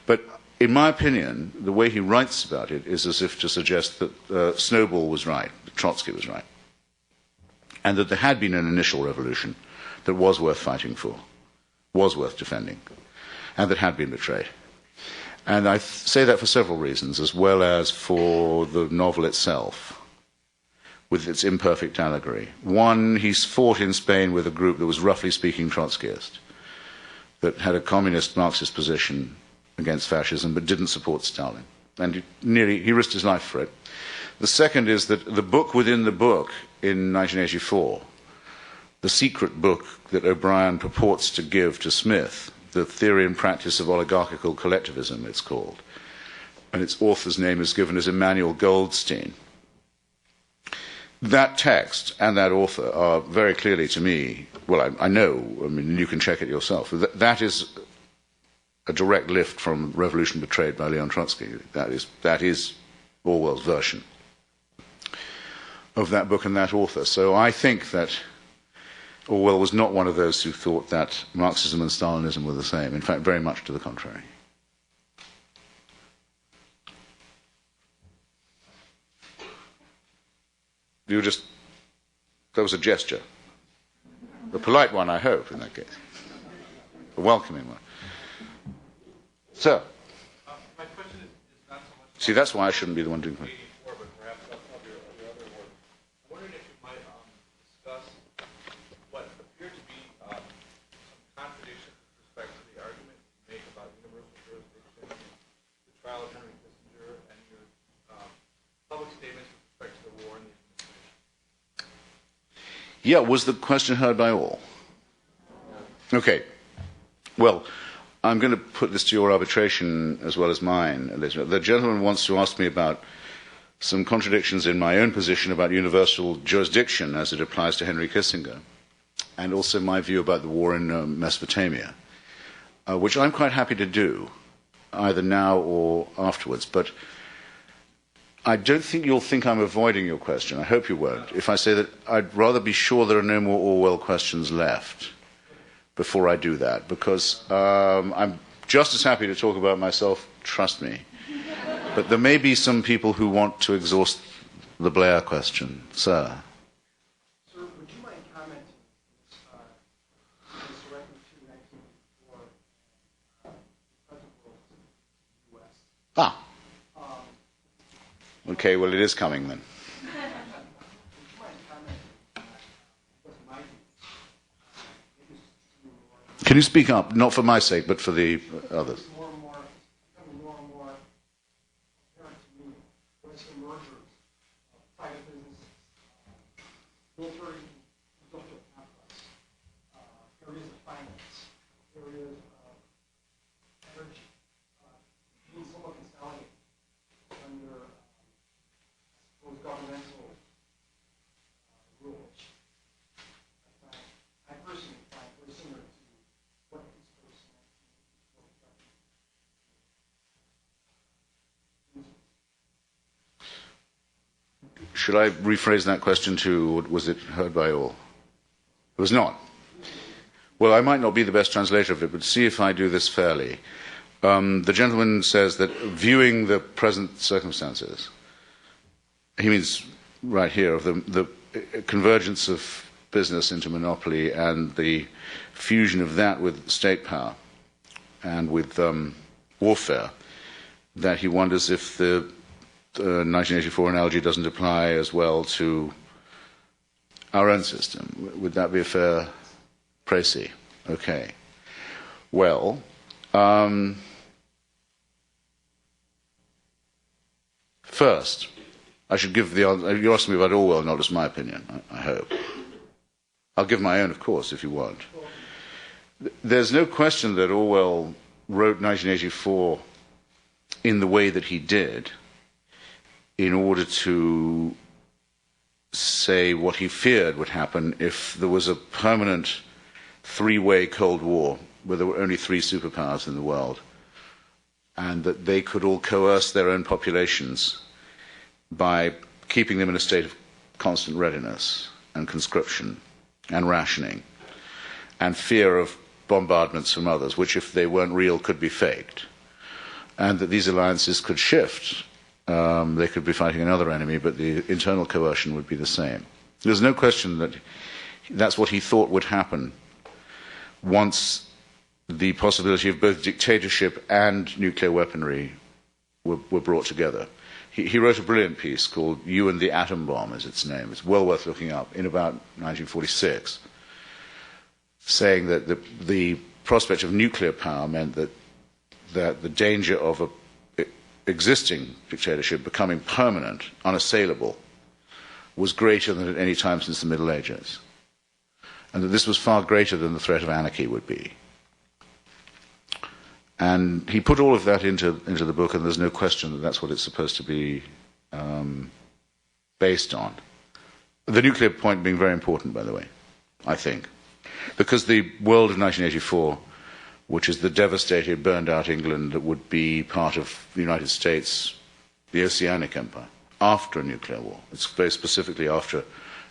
But in my opinion, the way he writes about it is as if to suggest that Snowball was right, that Trotsky was right, and that there had been an initial revolution that was worth fighting for, was worth defending, and that had been betrayed. And I say that for several reasons, as well as for the novel itself, with its imperfect allegory. One, he's fought in Spain with a group that was roughly speaking Trotskyist, that had a communist Marxist position against fascism, but didn't support Stalin. And he risked his life for it. The second is that the book within the book in 1984, the secret book that O'Brien purports to give to Smith, The Theory and Practice of Oligarchical Collectivism, it's called, and its author's name is given as Emmanuel Goldstein. that text and that author are very clearly to me, well, I know, I mean, you can check it yourself, that is a direct lift from Revolution Betrayed by Leon Trotsky. That is Orwell's version of that book and that author. So I think that Orwell was not one of those who thought that Marxism and Stalinism were the same. In fact, very much to the contrary. That was a gesture. A polite one, I hope, in that case. A welcoming one. So, my question is not so much. See, that's why I shouldn't be the one doing it. 84, but perhaps of your other work. I'm wondering if you might discuss what appear to be some contradictions with respect to the argument you make about universal jurisdiction, the trial of Henry Kissinger, and your public statements with respect to the war and the administration. Yeah, was the question heard by all? Okay. Well, I'm going to put this to your arbitration as well as mine, Elizabeth. The gentleman wants to ask me about some contradictions in my own position about universal jurisdiction as it applies to Henry Kissinger, and also my view about the war in Mesopotamia, which I'm quite happy to do, either now or afterwards. But I don't think you'll think I'm avoiding your question. I hope you won't. If I say that I'd rather be sure there are no more Orwell questions left before I do that, because I'm just as happy to talk about myself, trust me. But there may be some people who want to exhaust the Blair question. Sir? Sir, would you mind commenting on this directive to 1984, present world to the U.S.? Ah. Okay, well, it is coming then. Would you mind commenting on what my view is? Can you speak up? Not for my sake, but for the others. It's becoming more and more apparent to me what is the mergers of private businesses, military industrial complex, areas of finance, areas of energy, being somewhat consolidated under, I suppose, governmental rules. I personally find very similar to what this person Should I rephrase that question to, was it heard by all? It was not. Well, I might not be the best translator of it, but see if I do this fairly. The gentleman says that viewing the present circumstances, he means right here, of the convergence of business into monopoly and the fusion of that with state power and with warfare, that he wonders if the 1984 analogy doesn't apply as well to our own system. Would that be a fair précis? Okay. Well, first, I should give the answer. You're asking me about Orwell, not just my opinion, I hope. I'll give my own, of course, if you want. There's no question that Orwell wrote 1984 in the way that he did in order to say what he feared would happen if there was a permanent three-way Cold War where there were only three superpowers in the world, and that they could all coerce their own populations by keeping them in a state of constant readiness and conscription and rationing and fear of bombardments from others, which, if they weren't real, could be faked, and that these alliances could shift. They could be fighting another enemy, but the internal coercion would be the same. There's no question that that's what he thought would happen once the possibility of both dictatorship and nuclear weaponry were brought together. He wrote a brilliant piece called You and the Atom Bomb, is its name. It's well worth looking up, in about 1946, saying that the prospect of nuclear power meant that the danger of a existing dictatorship becoming permanent, unassailable, was greater than at any time since the Middle Ages, and that this was far greater than the threat of anarchy would be. And he put all of that into the book, and there's no question that that's what it's supposed to be based on. The nuclear point being very important, by the way, I think. Because the world of 1984, which is the devastated, burned-out England that would be part of the United States, the Oceanic Empire, after a nuclear war, it's very specifically after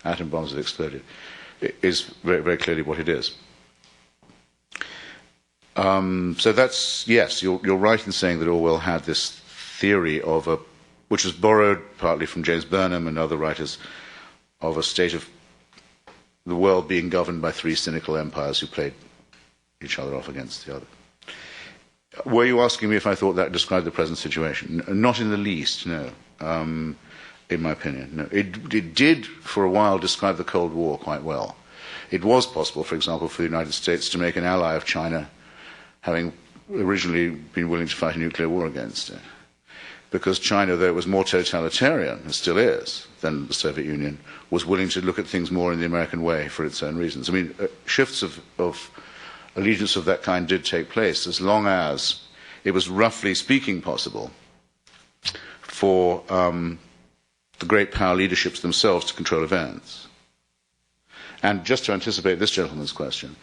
atom bombs had exploded, is very, very clearly what it is. So that's, yes, you're right in saying that Orwell had this theory of a, which was borrowed partly from James Burnham and other writers, of a state of the world being governed by three cynical empires who played each other off against the other. Were you asking me if I thought that described the present situation? Not in the least, no. In my opinion, no. It did, for a while, describe the Cold War quite well. It was possible, for example, for the United States to make an ally of China, having originally been willing to fight a nuclear war against it. Because China, though it was more totalitarian, and still is, than the Soviet Union, was willing to look at things more in the American way for its own reasons. I mean, shifts of allegiance of that kind did take place as long as it was, roughly speaking, possible for the great power leaderships themselves to control events. And just to anticipate this gentleman's question,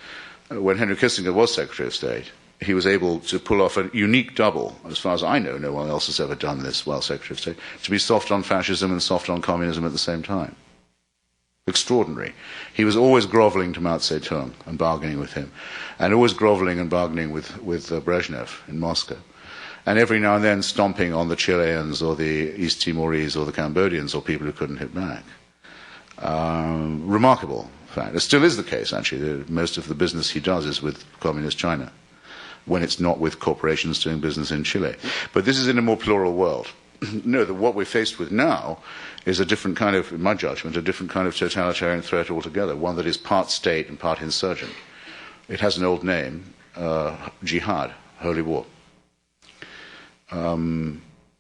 when Henry Kissinger was Secretary of State, he was able to pull off a unique double, as far as I know, no one else has ever done this while Secretary of State, to be soft on fascism and soft on communism at the same time. Extraordinary. He was always groveling to Mao Zedong and bargaining with him, and always groveling and bargaining with Brezhnev in Moscow, and every now and then stomping on the Chileans or the East Timorese or the Cambodians or people who couldn't hit back. Remarkable fact. It still is the case, actually. Most of the business he does is with communist China, when it's not with corporations doing business in Chile. But this is in a more plural world. No, what we're faced with now is a different kind of, in my judgment, a different kind of totalitarian threat altogether, one that is part state and part insurgent. It has an old name, jihad, holy war.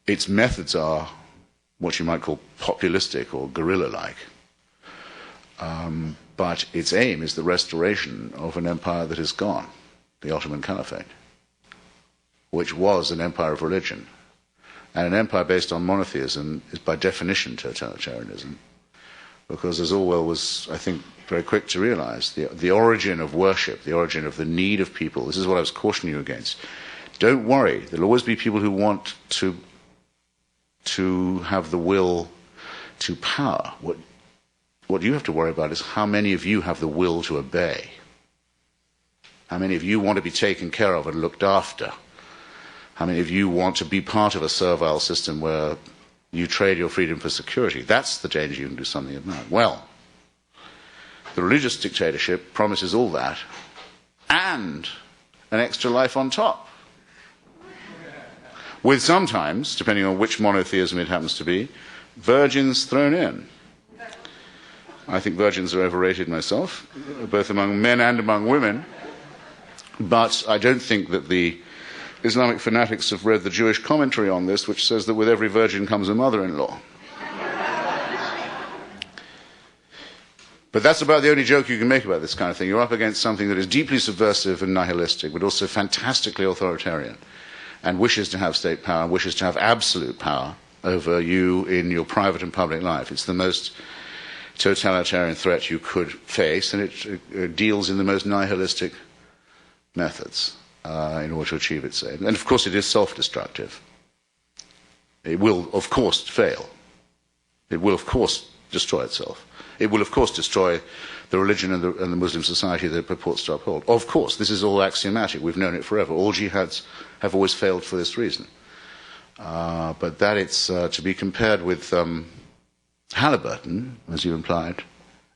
Its methods are what you might call populistic or guerrilla-like. But its aim is the restoration of an empire that is gone, the Ottoman Caliphate, which was an empire of religion. And an empire based on monotheism is by definition totalitarianism, because as Orwell was, I think, very quick to realize, the origin of worship, the origin of the need of people, this is what I was cautioning you against. Don't worry, there'll always be people who want to have the will to power. What you have to worry about is how many of you have the will to obey. How many of you want to be taken care of and looked after? How many of you want to be part of a servile system where you trade your freedom for security? That's the danger you can do something about. Well, the religious dictatorship promises all that and an extra life on top. With sometimes, depending on which monotheism it happens to be, virgins thrown in. I think virgins are overrated myself, both among men and among women. But I don't think that the Islamic fanatics have read the Jewish commentary on this, which says that with every virgin comes a mother-in-law. But that's about the only joke you can make about this kind of thing. You're up against something that is deeply subversive and nihilistic, but also fantastically authoritarian, and wishes to have state power, wishes to have absolute power over you in your private and public life. It's the most totalitarian threat you could face, and it deals in the most nihilistic methods in order to achieve its aim. And of course it is self-destructive. It will of course fail. It will of course destroy itself. It will of course destroy the religion and the Muslim society that it purports to uphold. Of course, this is all axiomatic. We've known it forever. All jihads have always failed for this reason. But that it's to be compared with Halliburton, as you implied,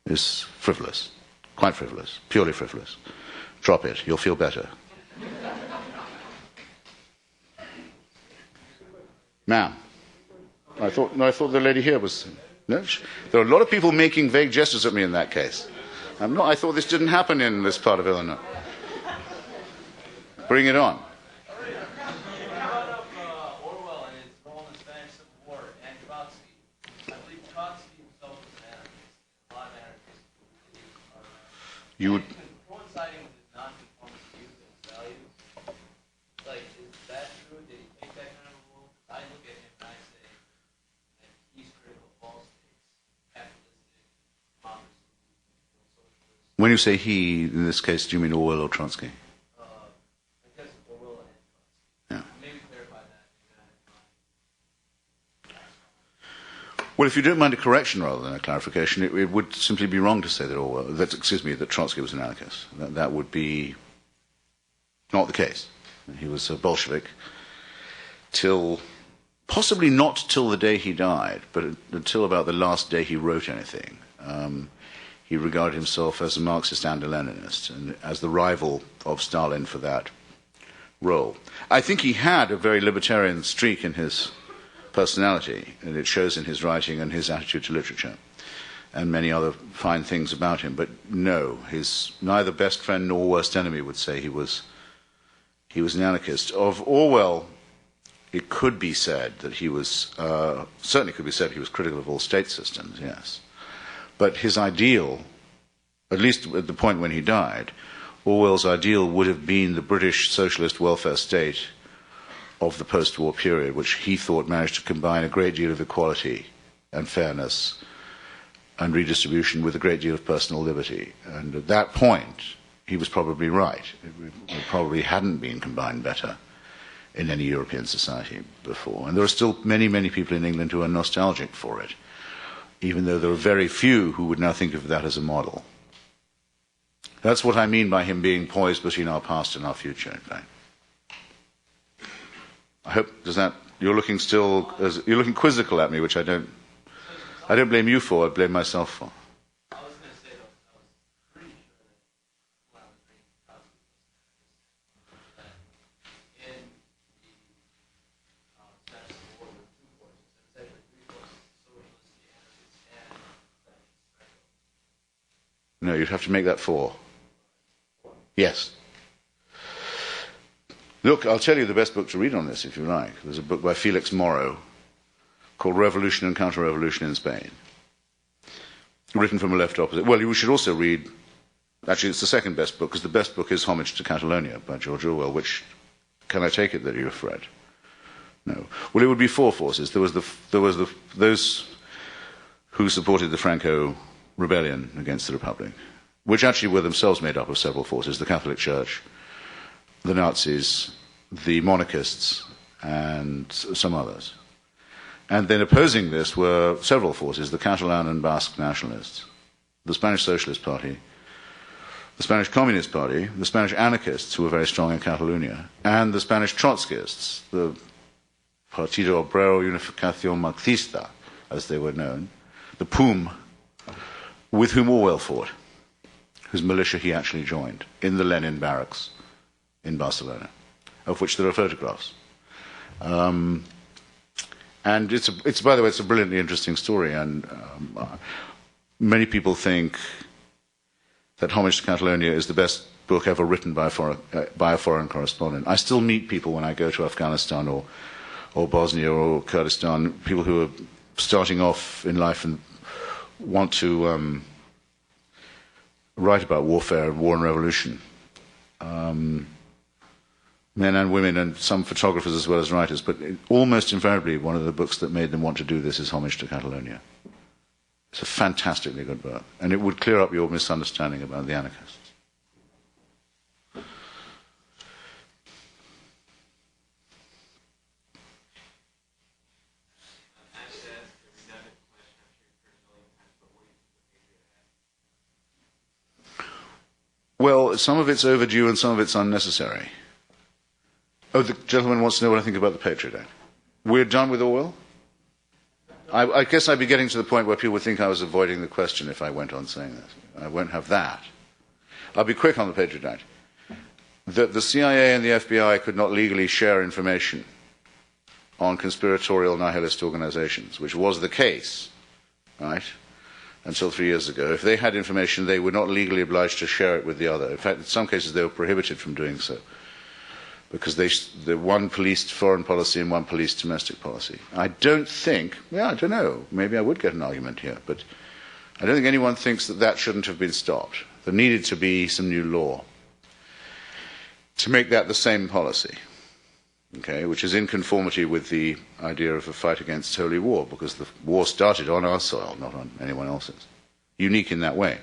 is frivolous. Quite frivolous. Purely frivolous. Drop it. You'll feel better. Ma'am. I thought the lady here was... No? There are a lot of people making vague gestures at me in that case. I thought this didn't happen in this part of Illinois. Bring it on. Orwell and his role in the Spanish Civil War and Trotsky. I believe Trotsky himself was an anarchist. A lot of anarchists are. You would... Coinciding with his nonconformist views and his values. Like, is that true? Did he take that kind of a role? I look at him and I say that he's critical of all states, capitalistic, When you say he, in this case, do you mean Orwell or Trotsky? I guess Orwell and Trotsky. Yeah. Maybe clarify that. Well, if you don't mind a correction rather than a clarification, it would simply be wrong to say that Trotsky was an anarchist. That would be not the case. He was a Bolshevik till, possibly not till the day he died, but until about the last day he wrote anything. He regarded himself as a Marxist and a Leninist, and as the rival of Stalin for that role. I think he had a very libertarian streak in his personality, and it shows in his writing and his attitude to literature, and many other fine things about him. But no, his neither best friend nor worst enemy would say he was an anarchist. Of Orwell, it could be said that he was, certainly could be said he was critical of all state systems, yes. But his ideal, at least at the point when he died, Orwell's ideal would have been the British socialist welfare state of the post-war period, which he thought managed to combine a great deal of equality and fairness and redistribution with a great deal of personal liberty. And at that point, he was probably right. It probably hadn't been combined better in any European society before. And there are still many, many people in England who are nostalgic for it, even though there are very few who would now think of that as a model. That's what I mean by him being poised between our past and our future, in fact. I hope, you're looking quizzical at me, which I don't blame you for, I blame myself for. I was going to say, though, I was pretty sure that when I was reading Trotsky was that in the Spanish Civil War, there were two forces, and it's actually three forces, socialists, the anarchists, and the special. No, you'd have to make that 4. Yes. Look, I'll tell you the best book to read on this, if you like. There's a book by Felix Morrow called Revolution and Counter-Revolution in Spain, written from a left opposite. Well, you should also read, actually it's the second best book, because the best book is Homage to Catalonia by George Orwell, which, can I take it that you've read? No. Well, it would be 4 forces. There was those who supported the Franco rebellion against the Republic, which actually were themselves made up of several forces: the Catholic Church, the Nazis, the monarchists, and some others. And then opposing this were several forces: the Catalan and Basque nationalists, the Spanish Socialist Party, the Spanish Communist Party, the Spanish anarchists, who were very strong in Catalonia, and the Spanish Trotskyists, the Partido Obrero Unificación Marxista, as they were known, the PUM, with whom Orwell fought, whose militia he actually joined in the Lenin barracks in Barcelona, of which there are photographs. And it's by the way, it's a brilliantly interesting story, and many people think that Homage to Catalonia is the best book ever written by a foreign correspondent. I still meet people when I go to Afghanistan or Bosnia or Kurdistan, people who are starting off in life and want to write about warfare and war and revolution. Men and women, and some photographers as well as writers, but almost invariably one of the books that made them want to do this is Homage to Catalonia. It's a fantastically good book, and it would clear up your misunderstanding about the anarchists. Well, some of it's overdue and some of it's unnecessary. Oh, the gentleman wants to know what I think about the Patriot Act. We're done with Orwell? I guess I'd be getting to the point where people would think I was avoiding the question if I went on saying that. I won't have that. I'll be quick on the Patriot Act. The CIA and the FBI could not legally share information on conspiratorial nihilist organizations, which was the case, right, until 3 years ago. If they had information, they were not legally obliged to share it with the other. In fact, in some cases, they were prohibited from doing so, because the one policed foreign policy and one policed domestic policy. I don't know, maybe I would get an argument here, but I don't think anyone thinks that that shouldn't have been stopped. There needed to be some new law to make that the same policy, okay, which is in conformity with the idea of a fight against holy war, because the war started on our soil, not on anyone else's. Unique in that way.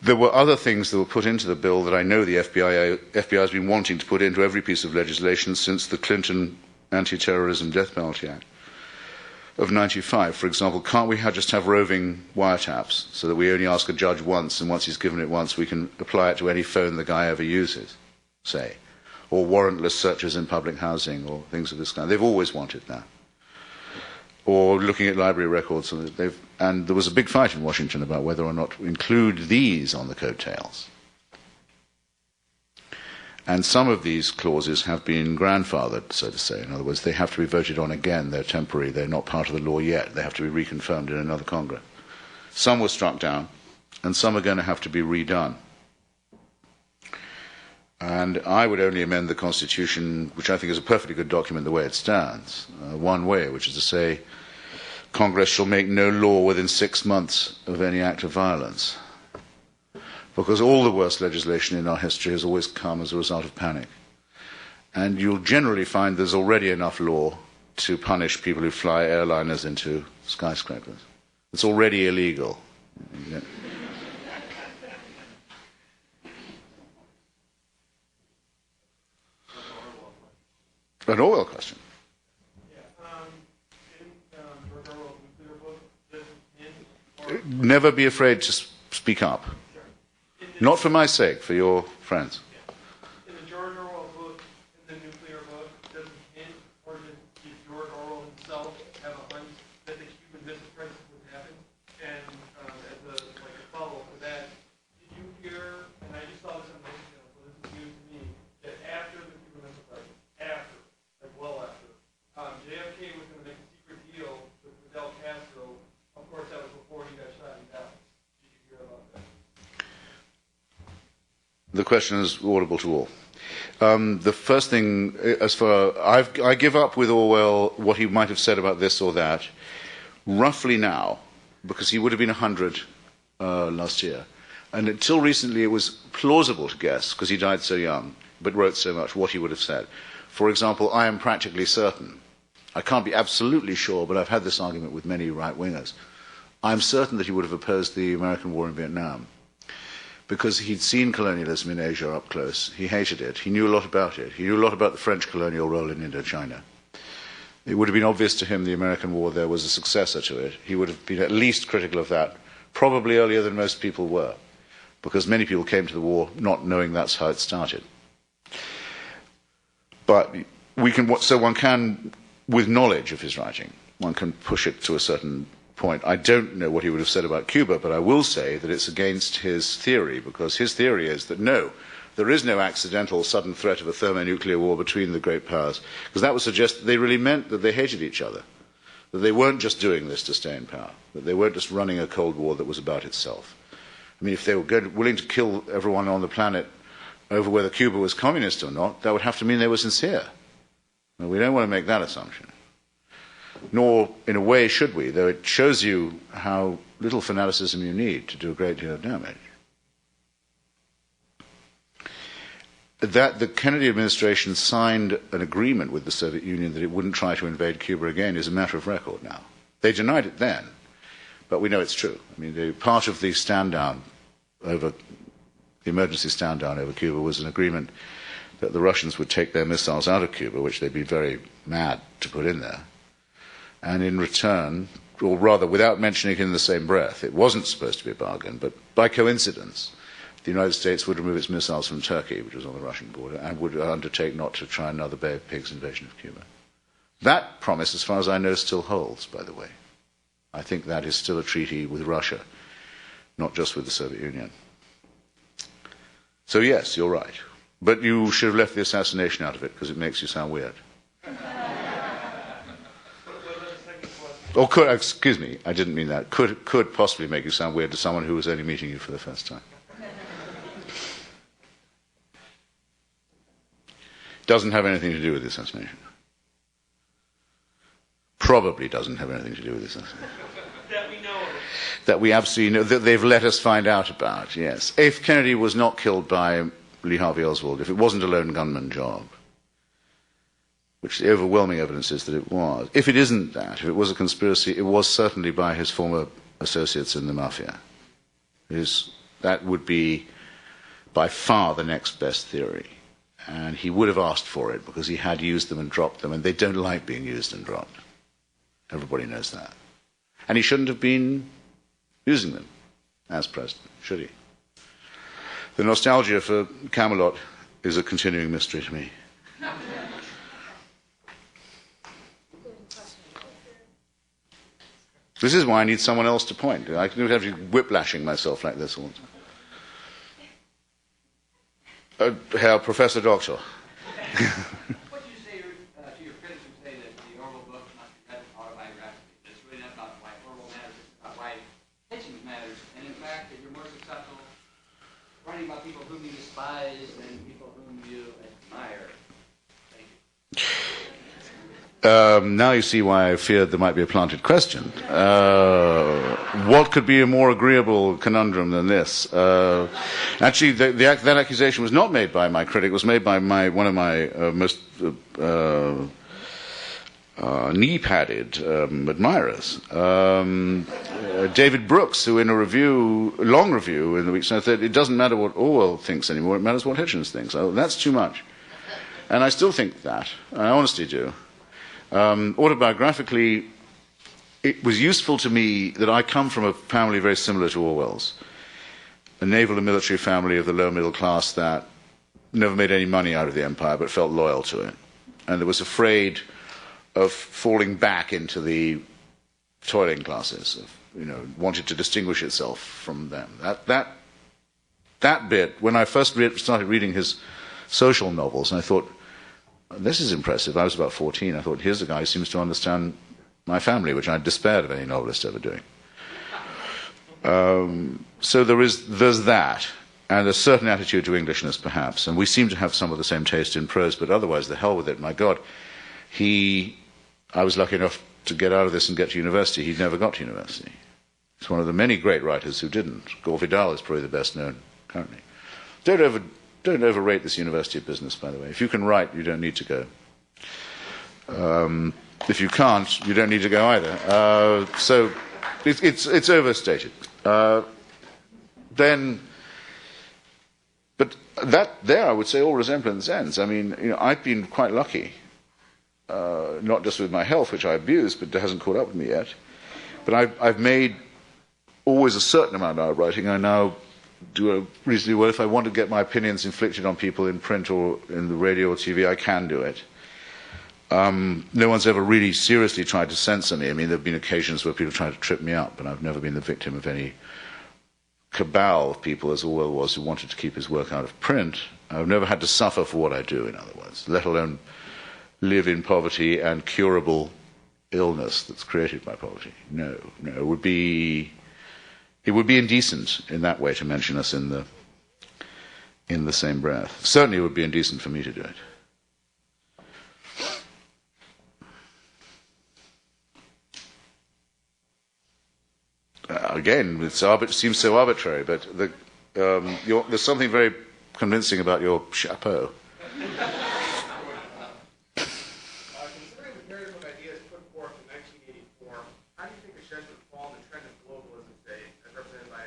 There were other things that were put into the bill that I know the FBI has been wanting to put into every piece of legislation since the Clinton Anti-Terrorism Death Penalty Act of 95. For example, can't we just have roving wiretaps so that we only ask a judge once, and once he's given it once, we can apply it to any phone the guy ever uses, say? Or warrantless searches in public housing, or things of this kind. They've always wanted that. Or looking at library records. And there was a big fight in Washington about whether or not to include these on the coattails. And some of these clauses have been grandfathered, so to say. In other words, they have to be voted on again. They're temporary. They're not part of the law yet. They have to be reconfirmed in another Congress. Some were struck down, and some are going to have to be redone. And I would only amend the Constitution, which I think is a perfectly good document the way it stands, one way, which is to say, Congress shall make no law within 6 months of any act of violence. Because all the worst legislation in our history has always come as a result of panic. And you'll generally find there's already enough law to punish people who fly airliners into skyscrapers. It's already illegal. An Orwell question. Never be afraid to speak up. Not for my sake, for your friends. In the George Orwell book, in the nuclear book, does he hint, or did George Orwell himself have a hunch that the Cuban Missile Crisis would happen? And as a follow-up to that, did you hear, and I just saw this on LinkedIn, so this is news to me, that after the Cuban Missile Crisis, well after, JFK was going to make a secret deal with Fidel Castro. Of course, that was before he got shot in Dallas. Did you hear about that? The question is audible to all. The first thing, I give up with Orwell what he might have said about this or that, roughly now, because he would have been 100 last year. And until recently, it was plausible to guess, because he died so young, but wrote so much, what he would have said. For example, I am practically certain, I can't be absolutely sure, but I've had this argument with many right-wingers, I'm certain that he would have opposed the American war in Vietnam, because he'd seen colonialism in Asia up close. He hated it. He knew a lot about it. He knew a lot about the French colonial role in Indochina. It would have been obvious to him the American war there was a successor to it. He would have been at least critical of that, probably earlier than most people were, because many people came to the war not knowing that's how it started. But so one can, with knowledge of his writing, one can push it to a certain point. I don't know what he would have said about Cuba, but I will say that it's against his theory, because his theory is that no, there is no accidental sudden threat of a thermonuclear war between the great powers, because that would suggest that they really meant that they hated each other, that they weren't just doing this to stay in power, that they weren't just running a Cold War that was about itself. I mean, if they were willing to kill everyone on the planet over whether Cuba was communist or not, that would have to mean they were sincere. Now, we don't want to make that assumption. Nor, in a way, should we, though it shows you how little fanaticism you need to do a great deal of damage. That the Kennedy administration signed an agreement with the Soviet Union that it wouldn't try to invade Cuba again is a matter of record now. They denied it then, but we know it's true. I mean, part of the stand-down over the emergency stand-down over Cuba was an agreement that the Russians would take their missiles out of Cuba, which they'd be very mad to put in there. And in return, or rather without mentioning it in the same breath, it wasn't supposed to be a bargain, but by coincidence, the United States would remove its missiles from Turkey, which was on the Russian border, and would undertake not to try another Bay of Pigs invasion of Cuba. That promise, as far as I know, still holds, by the way. I think that is still a treaty with Russia, not just with the Soviet Union. So yes, you're right. But you should have left the assassination out of it, because it makes you sound weird. Or could, excuse me, I didn't mean that. Could possibly make you sound weird to someone who was only meeting you for the first time. Doesn't have anything to do with the assassination. Probably doesn't have anything to do with the assassination. That we know of. That we absolutely know, that they've let us find out about, yes. If Kennedy was not killed by Lee Harvey Oswald, if it wasn't a lone gunman job, which the overwhelming evidence is that it was. If it isn't that, if it was a conspiracy, it was certainly by his former associates in the mafia, his That would be by far the next best theory. And he would have asked for it because he had used them and dropped them, and they don't like being used and dropped. Everybody knows that. And he shouldn't have been using them as president, should he? The nostalgia for Camelot is a continuing mystery to me. This is why I need someone else to point. I don't have to be whiplashing myself like this all the time. Herr Professor Doctor. What do you say to your critics who say that the Orwell book must be read autobiographically? It's really not about why Orwell matters, it's about why Hitchens matters, and in fact that you're more successful writing about people whom you despise than people whom you admire. Thank you. Now you see why I feared there might be a planted question. What could be a more agreeable conundrum than this? Actually, that accusation was not made by my critic. It was made by one of my most knee-padded admirers, David Brooks, who in a long review in the Week's Note said, it doesn't matter what Orwell thinks anymore, it matters what Hitchens thinks. Oh, that's too much. And I still think that. I honestly do. Autobiographically, it was useful to me that I come from a family very similar to Orwell's, a naval and military family of the low middle class that never made any money out of the empire but felt loyal to it, and that was afraid of falling back into the toiling classes, wanted to distinguish itself from them. That bit, when I first started reading his social novels, and I thought, this is impressive. I was about 14. I thought, here's a guy who seems to understand my family, which I despaired of any novelist ever doing. So there's that, and a certain attitude to Englishness, perhaps. And we seem to have some of the same taste in prose, but otherwise, the hell with it. My God, I was lucky enough to get out of this and get to university. He never got to university. He's one of the many great writers who didn't. Gore Vidal is probably the best known currently. Don't overrate this university business, by the way. If you can write, you don't need to go. If you can't, you don't need to go either. So it's overstated. But there, I would say, all resemblance ends. I mean, I've been quite lucky, not just with my health, which I abuse, but it hasn't caught up with me yet. But I've made always a certain amount out of writing. I now do reasonably well. If I want to get my opinions inflicted on people in print or in the radio or TV, I can do it. No one's ever really seriously tried to censor me. I mean, there have been occasions where people tried to trip me up, but I've never been the victim of any cabal of people, as Orwell was, who wanted to keep his work out of print. I've never had to suffer for what I do, in other words, let alone live in poverty and curable illness that's created by poverty. No, it would be indecent in that way to mention us in the same breath. Certainly it would be indecent for me to do it. Again, it seems so arbitrary, but there's something very convincing about your chapeau. Considering the paradigm of ideas put forth in 1984, how do you think a shift would fall in the trend of globalism, say, as represented by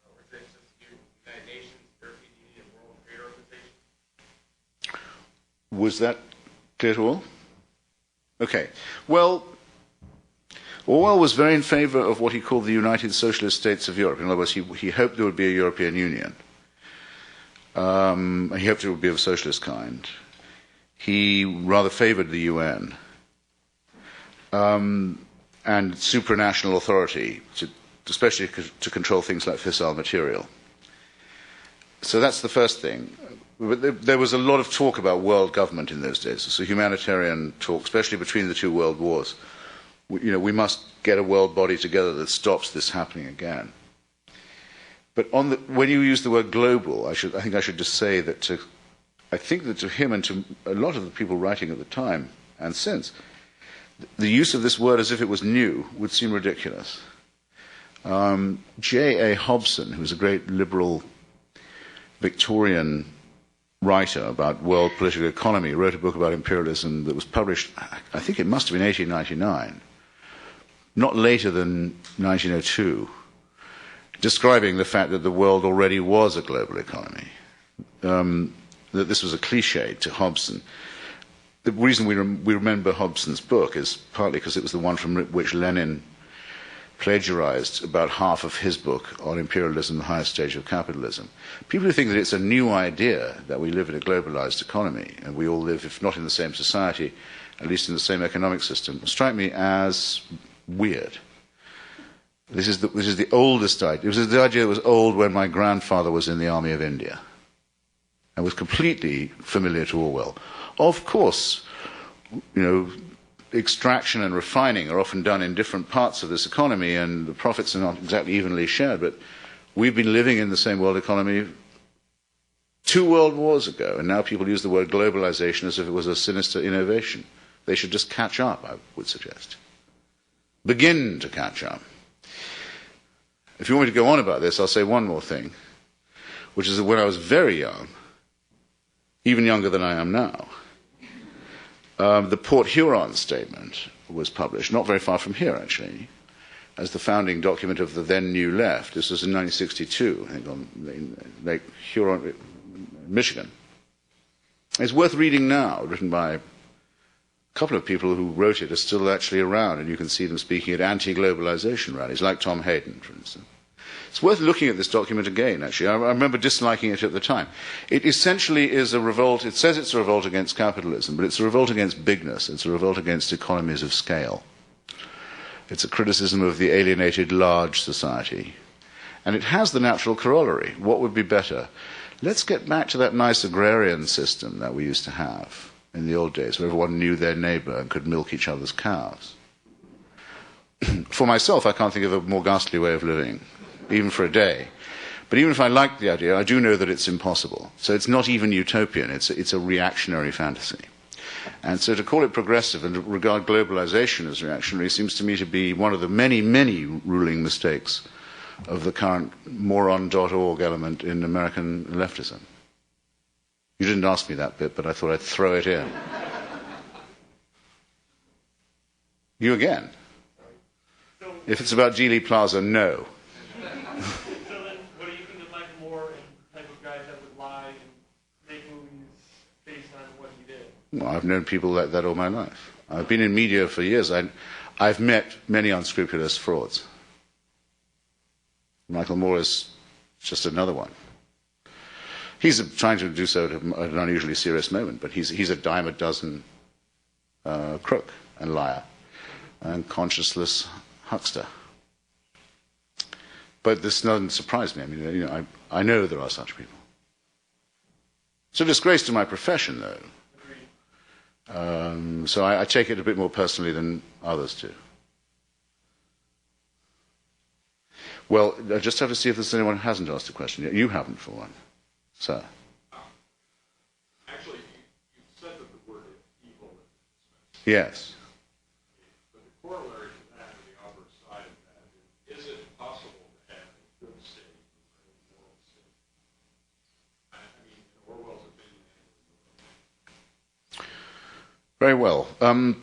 organizations such as the United Nations, European Union, and World Trade Organization? Was that clear to all? Okay. Well, Orwell was very in favour of what he called the United Socialist States of Europe. In other words, he hoped there would be a European Union. He hoped it would be of a socialist kind. He rather favoured the UN and supranational authority, especially to control things like fissile material. So that's the first thing. But there was a lot of talk about world government in those days. So humanitarian talk, especially between the two world wars. We must get a world body together that stops this happening again. But when you use the word global, I think I should just say that I think that to him and to a lot of the people writing at the time and since, the use of this word as if it was new would seem ridiculous. J.A. Hobson, who was a great liberal Victorian writer about world political economy, wrote a book about imperialism that was published, I think it must have been 1899. Not later than 1902. describing the fact that the world already was a global economy, that this was a cliche to Hobson. The reason we remember Hobson's book is partly because it was the one from which Lenin plagiarized about half of his book on imperialism, the highest stage of capitalism. People who think that it's a new idea that we live in a globalized economy and we all live, if not in the same society, at least in the same economic system, strike me as weird. This is the oldest idea. It was the idea that was old when my grandfather was in the Army of India and was completely familiar to Orwell. Of course, extraction and refining are often done in different parts of this economy and the profits are not exactly evenly shared, but we've been living in the same world economy 2 world wars ago, and now people use the word globalization as if it was a sinister innovation. They should just catch up, I would suggest. Begin to catch up. If you want me to go on about this, I'll say one more thing, which is that when I was very young, even younger than I am now, the Port Huron statement was published, not very far from here actually, as the founding document of the then New Left. This was in 1962, I think, on Lake Huron, Michigan. It's worth reading now, written by a couple of people who wrote it are still actually around, and you can see them speaking at anti-globalization rallies, like Tom Hayden, for instance. It's worth looking at this document again, actually. I remember disliking it at the time. It essentially is a revolt. It says it's a revolt against capitalism, but it's a revolt against bigness. It's a revolt against economies of scale. It's a criticism of the alienated large society. And it has the natural corollary. What would be better? Let's get back to that nice agrarian system that we used to have in the old days, where everyone knew their neighbor and could milk each other's cows. For myself, I can't think of a more ghastly way of living, even for a day. But even if I like the idea, I do know that it's impossible. So it's not even utopian, it's a reactionary fantasy. And so to call it progressive and regard globalization as reactionary seems to me to be one of the many, many ruling mistakes of the current moron.org element in American leftism. You didn't ask me that bit, but I thought I'd throw it in. You again? If it's about Dealey Plaza, no. So then, what do you think of Michael Moore and the type of guys that would lie and make movies based on what he did? Well, I've known people like that all my life. I've been in media for years. I've met many unscrupulous frauds. Michael Moore is just another one. He's trying to do so at an unusually serious moment, but he's a dime a dozen crook and liar and conscienceless huckster. But this doesn't surprise me. I mean, I know there are such people. It's a disgrace to my profession, though. So I take it a bit more personally than others do. Well, I just have to see if there's anyone who hasn't asked a question yet. You haven't, for one. Sir. Actually, you said that the word evil is Yes. but the corollary to that, or the opposite side of that, is it possible to have a good state and a moral state? I mean, in Orwell's opinion. Very well. I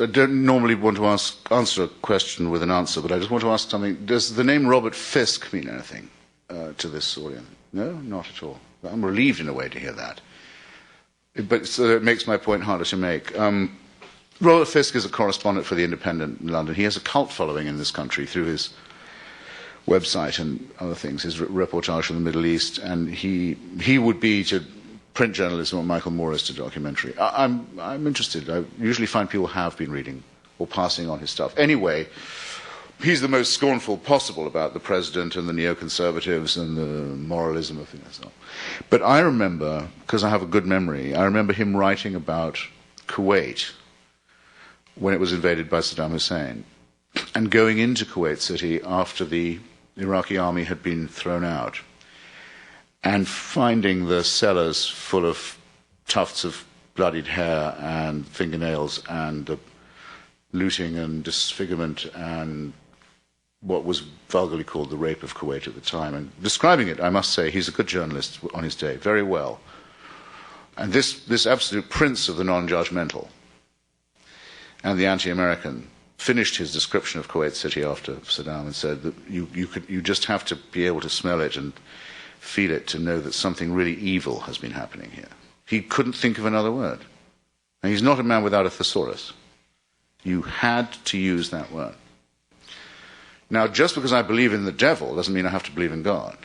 don't normally want to answer a question with an answer, but I just want to ask something. Does the name Robert Fisk mean anything to this audience? No, not at all. I'm relieved in a way to hear that. But so it makes my point harder to make. Robert Fisk is a correspondent for The Independent in London. He has a cult following in this country through his website and other things, his reportage from the Middle East, and he would be to print journalism what Michael Moore is to documentary. I'm interested. I usually find people have been reading or passing on his stuff. Anyway, he's the most scornful possible about the president and the neoconservatives and the moralism of things. But I remember, because I have a good memory, I remember him writing about Kuwait when it was invaded by Saddam Hussein and going into Kuwait City after the Iraqi army had been thrown out and finding the cellars full of tufts of bloodied hair and fingernails and the looting and disfigurement and what was vulgarly called the rape of Kuwait at the time. And describing it, I must say, he's a good journalist on his day, very well. And this absolute prince of the non-judgmental and the anti-American finished his description of Kuwait City after Saddam and said that you just have to be able to smell it and feel it to know that something really evil has been happening here. He couldn't think of another word. And he's not a man without a thesaurus. You had to use that word. Now, just because I believe in the devil doesn't mean I have to believe in God.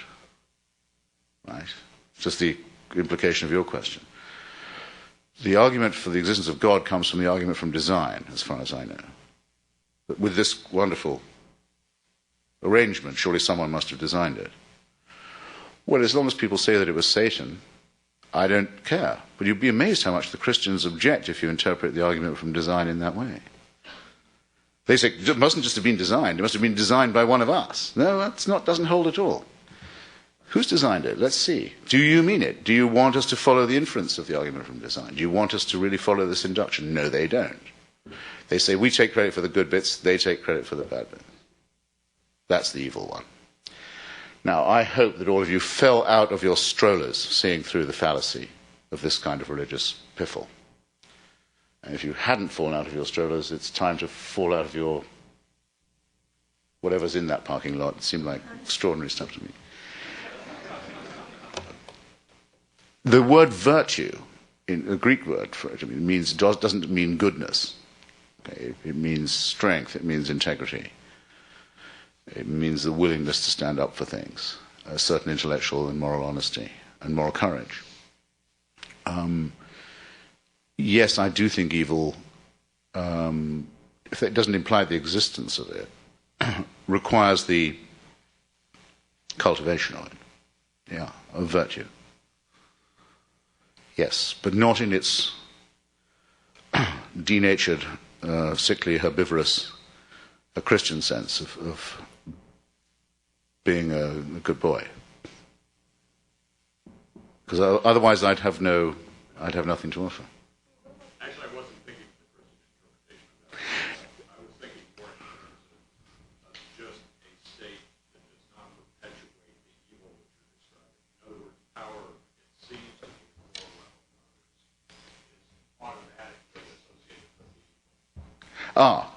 Right? It's just the implication of your question. The argument for the existence of God comes from the argument from design, as far as I know. But with this wonderful arrangement, surely someone must have designed it. Well, as long as people say that it was Satan, I don't care. But you'd be amazed how much the Christians object if you interpret the argument from design in that way. They say it mustn't just have been designed, it must have been designed by one of us. No, doesn't hold at all. Who's designed it? Let's see. Do you mean it? Do you want us to follow the inference of the argument from design? Do you want us to really follow this induction? No, they don't. They say we take credit for the good bits, they take credit for the bad bits. That's the evil one. Now, I hope that all of you fell out of your strollers seeing through the fallacy of this kind of religious piffle. And if you hadn't fallen out of your strollers, it's time to fall out of your whatever's in that parking lot. It seemed like extraordinary stuff to me. The word virtue, in a Greek word for it, doesn't mean goodness. Okay? It means strength, it means integrity. It means the willingness to stand up for things, a certain intellectual and moral honesty and moral courage. Yes, I do think evil, if it doesn't imply the existence of it, requires the cultivation of it, of virtue. Yes, but not in its denatured, sickly, herbivorous, a Christian sense of being a good boy. Because otherwise I'd have nothing to offer. Actually, I wasn't thinking the Christian interpretation of that. I was thinking more in terms of just a state that does not perpetuate the evil that you're describing. In other words, power, it seems to be for Orwell is automatically associated with the evil.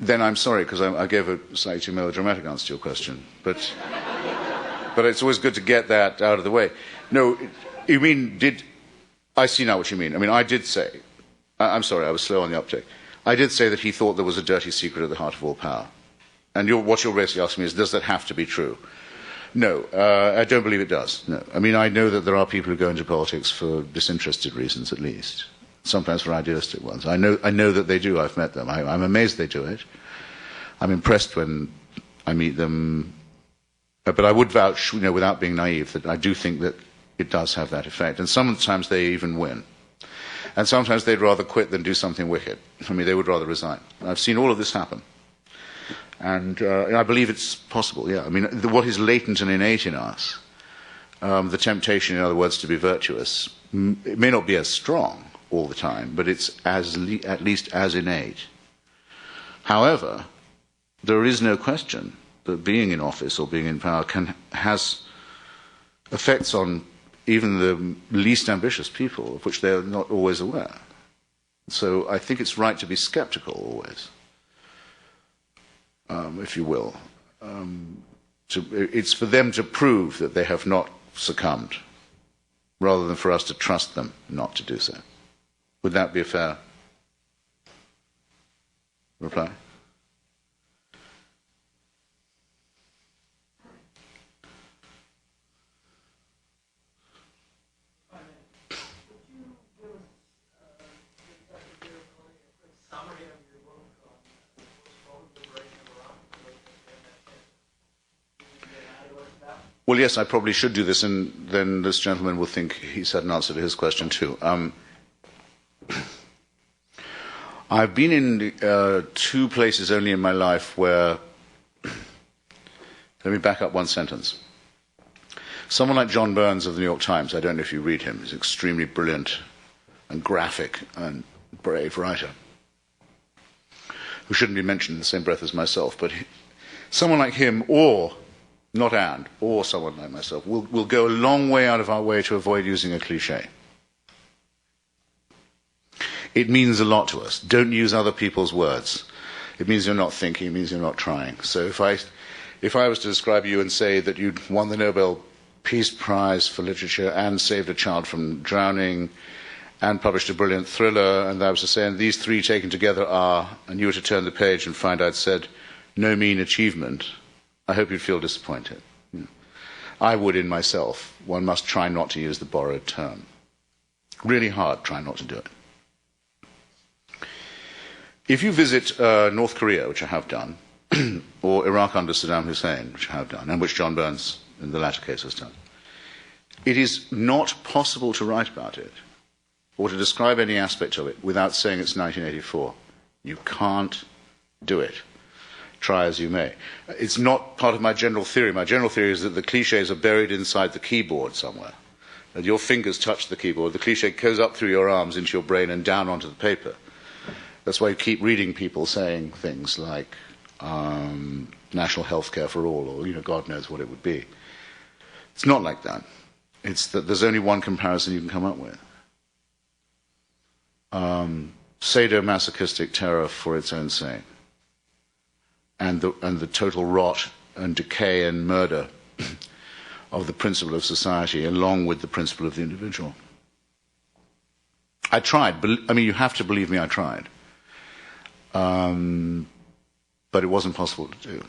Then I'm sorry, because I gave a slightly melodramatic answer to your question. But it's always good to get that out of the way. No, you mean, I see now what you mean. I mean, I did say, I'm sorry, I was slow on the uptake. I did say that he thought there was a dirty secret at the heart of all power. And what you're basically asking me is, does that have to be true? No, I don't believe it does. No. I mean, I know that there are people who go into politics for disinterested reasons, at least. Sometimes for idealistic ones. I know that they do. I've met them. I'm amazed they do it. I'm impressed when I meet them. But I would vouch, without being naive, that I do think that it does have that effect. And sometimes they even win. And sometimes they'd rather quit than do something wicked. I mean, they would rather resign. I've seen all of this happen. And I believe it's possible, yeah. I mean, what is latent and innate in us, the temptation, in other words, to be virtuous, it may not be as strong all the time, but it's at least as innate. However, there is no question that being in office or being in power has effects on even the least ambitious people, of which they are not always aware. So I think it's right to be skeptical always, if you will. It's for them to prove that they have not succumbed, rather than for us to trust them not to do so. Would that be a fair reply? Well, yes, I probably should do this, and then this gentleman will think he's had an answer to his question too. I've been in two places only in my life where, let me back up one sentence. Someone like John Burns of the New York Times, I don't know if you read him, he's an extremely brilliant and graphic and brave writer, who shouldn't be mentioned in the same breath as myself, but someone like him, or someone like myself, will go a long way out of our way to avoid using a cliche. It means a lot to us. Don't use other people's words. It means you're not thinking, it means you're not trying. So if I was to describe you and say that you'd won the Nobel Peace Prize for Literature and saved a child from drowning and published a brilliant thriller, and I was to say, and these three taken together are, and you were to turn the page and find I'd said, no mean achievement, I hope you'd feel disappointed. I would in myself. One must try not to use the borrowed term. Really hard, try not to do it. If you visit North Korea, which I have done, or Iraq under Saddam Hussein, which I have done, and which John Burns in the latter case has done, it is not possible to write about it or to describe any aspect of it without saying it's 1984. You can't do it, try as you may. It's not part of my general theory. My general theory is that the cliches are buried inside the keyboard somewhere. That your fingers touch the keyboard, the cliche goes up through your arms into your brain and down onto the paper. That's why you keep reading people saying things like national health care for all, or God knows what it would be. It's not like that. It's that there's only one comparison you can come up with. Sadomasochistic terror for its own sake, and the total rot and decay and murder of the principle of society, along with the principle of the individual. I tried. You have to believe me, I tried. But it wasn't possible to do.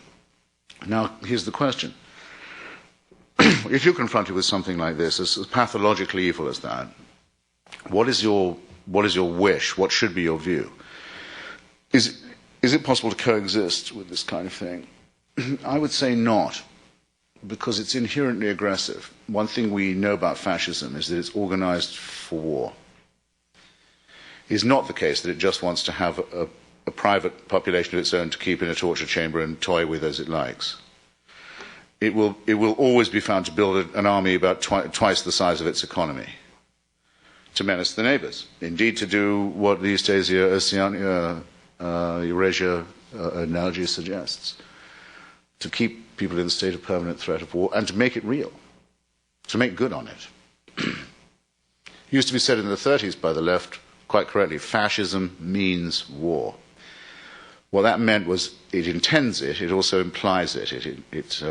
Now, here's the question. If you're confronted with something like this, as pathologically evil as that, what is your wish? What should be your view? Is it possible to coexist with this kind of thing? I would say not, because it's inherently aggressive. One thing we know about fascism is that it's organized for war. It's not the case that it just wants to have a private population of its own to keep in a torture chamber and toy with as it likes. It will always be found to build an army about twice the size of its economy, to menace the neighbors. Indeed, to do what the East Asia, Oceania, Eurasia analogy suggests, to keep people in a state of permanent threat of war and to make it real, to make good on it. It used to be said in the 30s by the left, quite correctly, fascism means war. What that meant was it intends it, it also implies it, it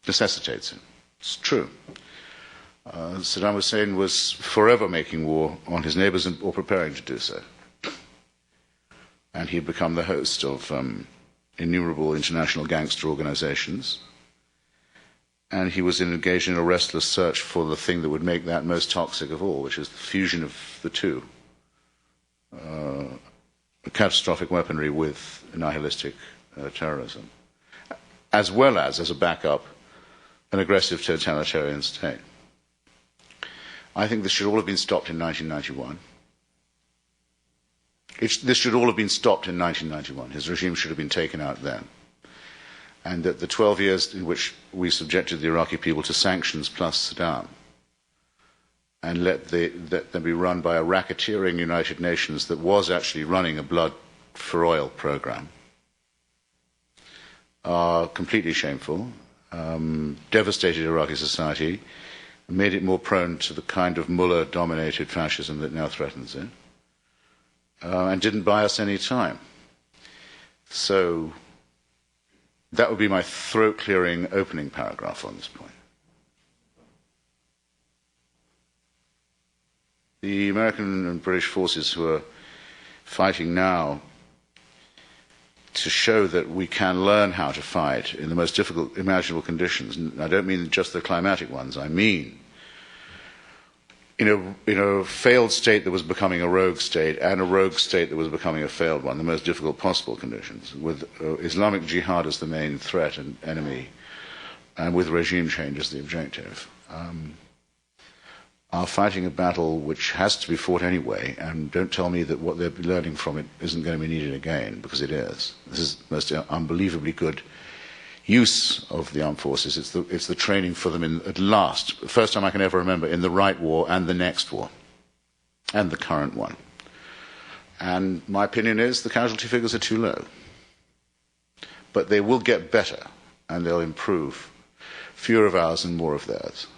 necessitates it. It's true. Saddam Hussein was forever making war on his neighbors or preparing to do so. And he had become the host of innumerable international gangster organizations. And he was engaged in a restless search for the thing that would make that most toxic of all, which is the fusion of the two. Catastrophic weaponry with nihilistic terrorism, as well as a backup, an aggressive totalitarian state. I think this should all have been stopped in 1991. This should all have been stopped in 1991. His regime should have been taken out then. And that the 12 years in which we subjected the Iraqi people to sanctions plus Saddam, and let them be run by a racketeering United Nations that was actually running a blood for oil program, are completely shameful, devastated Iraqi society, made it more prone to the kind of mullah-dominated fascism that now threatens it, and didn't buy us any time. So that would be my throat-clearing opening paragraph on this point. The American and British forces who are fighting now to show that we can learn how to fight in the most difficult imaginable conditions, and I don't mean just the climatic ones, I mean in a failed state that was becoming a rogue state and a rogue state that was becoming a failed one, the most difficult possible conditions, with Islamic jihad as the main threat and enemy, and with regime change as the objective. Are fighting a battle which has to be fought anyway, and don't tell me that what they're learning from it isn't going to be needed again, because it is. This is the most unbelievably good use of the armed forces. It's the training for them at last, the first time I can ever remember, in the right war and the next war, and the current one. And my opinion is the casualty figures are too low. But they will get better, and they'll improve. Fewer of ours and more of theirs.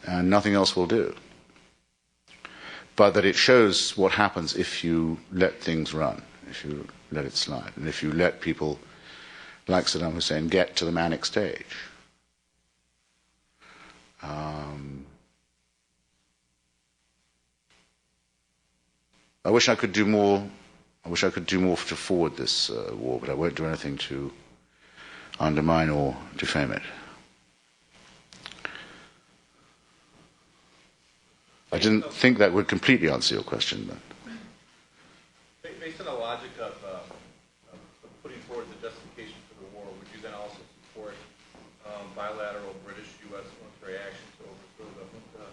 And nothing else will do. But that it shows what happens if you let things run, if you let it slide, and if you let people like Saddam Hussein get to the manic stage. I wish I could do more. I wish I could do more to forward this war, but I won't do anything to undermine or defame it. I didn't think that would completely answer your question, but. Based on the logic of putting forward the justification for the war, would you then also support bilateral British-U.S. military action to overthrow the junta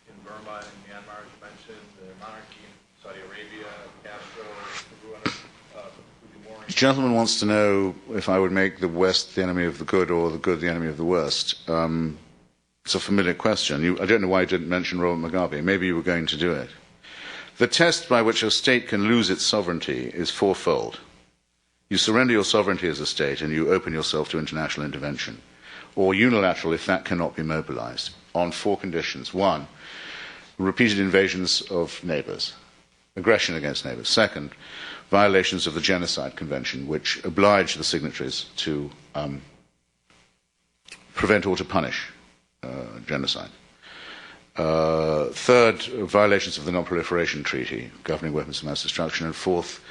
in Burma and Myanmar, as you mentioned, the monarchy in Saudi Arabia, Castro, The gentleman wants to know if I would make the West the enemy of the good or the good the enemy of the worst. It's a familiar question. I don't know why you didn't mention Robert Mugabe. Maybe you were going to do it. The test by which a state can lose its sovereignty is fourfold. You surrender your sovereignty as a state and you open yourself to international intervention, or unilateral if that cannot be mobilized, on four conditions. One, repeated invasions of neighbors, aggression against neighbors. Second, violations of the Genocide Convention, which oblige the signatories to prevent or to punish genocide. Third, violations of the Non-Proliferation Treaty governing weapons of mass destruction. And fourth,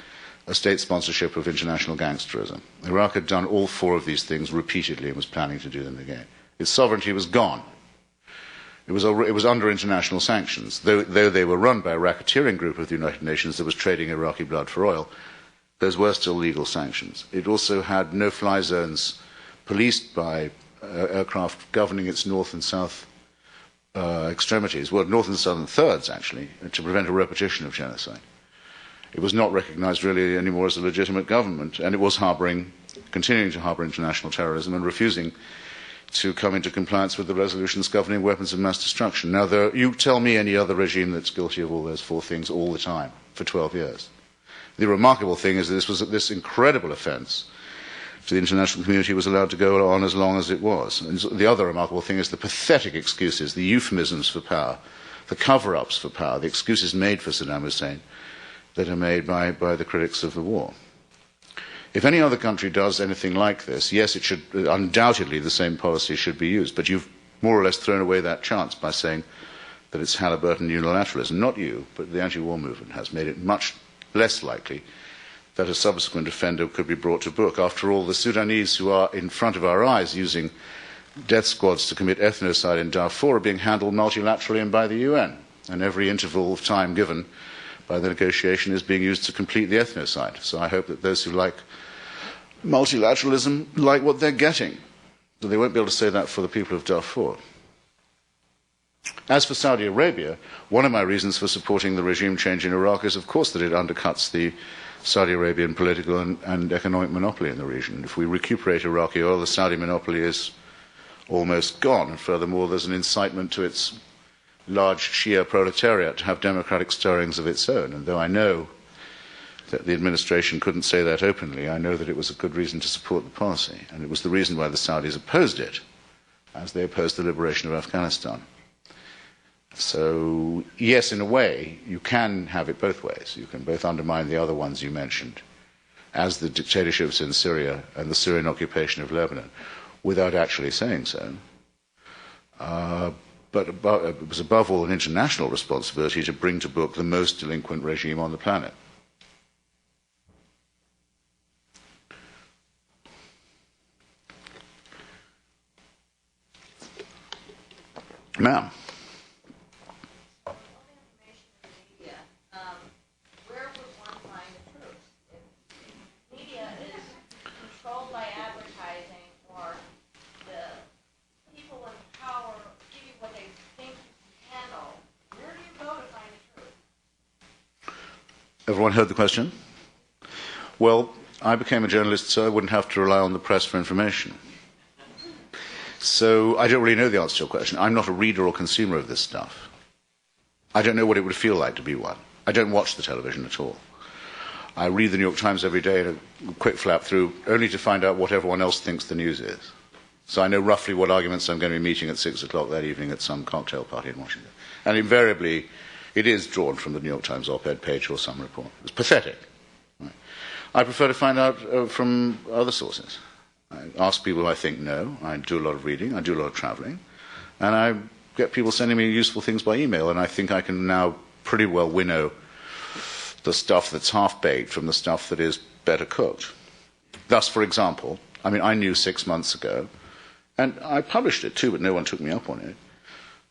a state sponsorship of international gangsterism. Iraq had done all four of these things repeatedly and was planning to do them again. Its sovereignty was gone. It was under international sanctions. Though they were run by a racketeering group of the United Nations that was trading Iraqi blood for oil, those were still legal sanctions. It also had no-fly zones policed by aircraft governing its north and south extremities, well, north and southern thirds, actually, to prevent a repetition of genocide. It was not recognized really anymore as a legitimate government, and it was continuing to harbor international terrorism and refusing to come into compliance with the resolutions governing weapons of mass destruction. Now, you tell me any other regime that's guilty of all those four things all the time for 12 years. The remarkable thing is that this incredible offense to the international community was allowed to go on as long as it was. And the other remarkable thing is the pathetic excuses, the euphemisms for power, the cover-ups for power, the excuses made for Saddam Hussein that are made by the critics of the war. If any other country does anything like this, yes, it should, undoubtedly the same policy should be used, but you've more or less thrown away that chance by saying that it's Halliburton unilateralism. Not you, but the anti-war movement has made it much less likely that a subsequent offender could be brought to book. After all, the Sudanese who are in front of our eyes using death squads to commit ethnocide in Darfur are being handled multilaterally and by the UN, and every interval of time given by the negotiation is being used to complete the ethnocide. So I hope that those who like multilateralism like what they're getting. But they won't be able to say that for the people of Darfur. As for Saudi Arabia, one of my reasons for supporting the regime change in Iraq is, of course, that it undercuts the Saudi Arabian political and economic monopoly in the region. If we recuperate Iraqi oil, the Saudi monopoly is almost gone. And furthermore, there's an incitement to its large Shia proletariat to have democratic stirrings of its own. And though I know that the administration couldn't say that openly, I know that it was a good reason to support the policy. And it was the reason why the Saudis opposed it, as they opposed the liberation of Afghanistan. So, yes, in a way, you can have it both ways. You can both undermine the other ones you mentioned, as the dictatorships in Syria and the Syrian occupation of Lebanon, without actually saying so. But it was above all an international responsibility to bring to book the most delinquent regime on the planet. Ma'am. Everyone heard the question? Well, I became a journalist so I wouldn't have to rely on the press for information. So I don't really know the answer to your question. I'm not a reader or consumer of this stuff. I don't know what it would feel like to be one. I don't watch the television at all. I read the New York Times every day in a quick flap through, only to find out what everyone else thinks the news is. So I know roughly what arguments I'm going to be meeting at 6 o'clock that evening at some cocktail party in Washington. And invariably, it is drawn from the New York Times op-ed page or some report. It's pathetic. Right? I prefer to find out from other sources. I ask people who I think know. I do a lot of reading. I do a lot of traveling. And I get people sending me useful things by email, and I think I can now pretty well winnow the stuff that's half-baked from the stuff that is better cooked. Thus, for example, I knew 6 months ago, and I published it too, but no one took me up on it,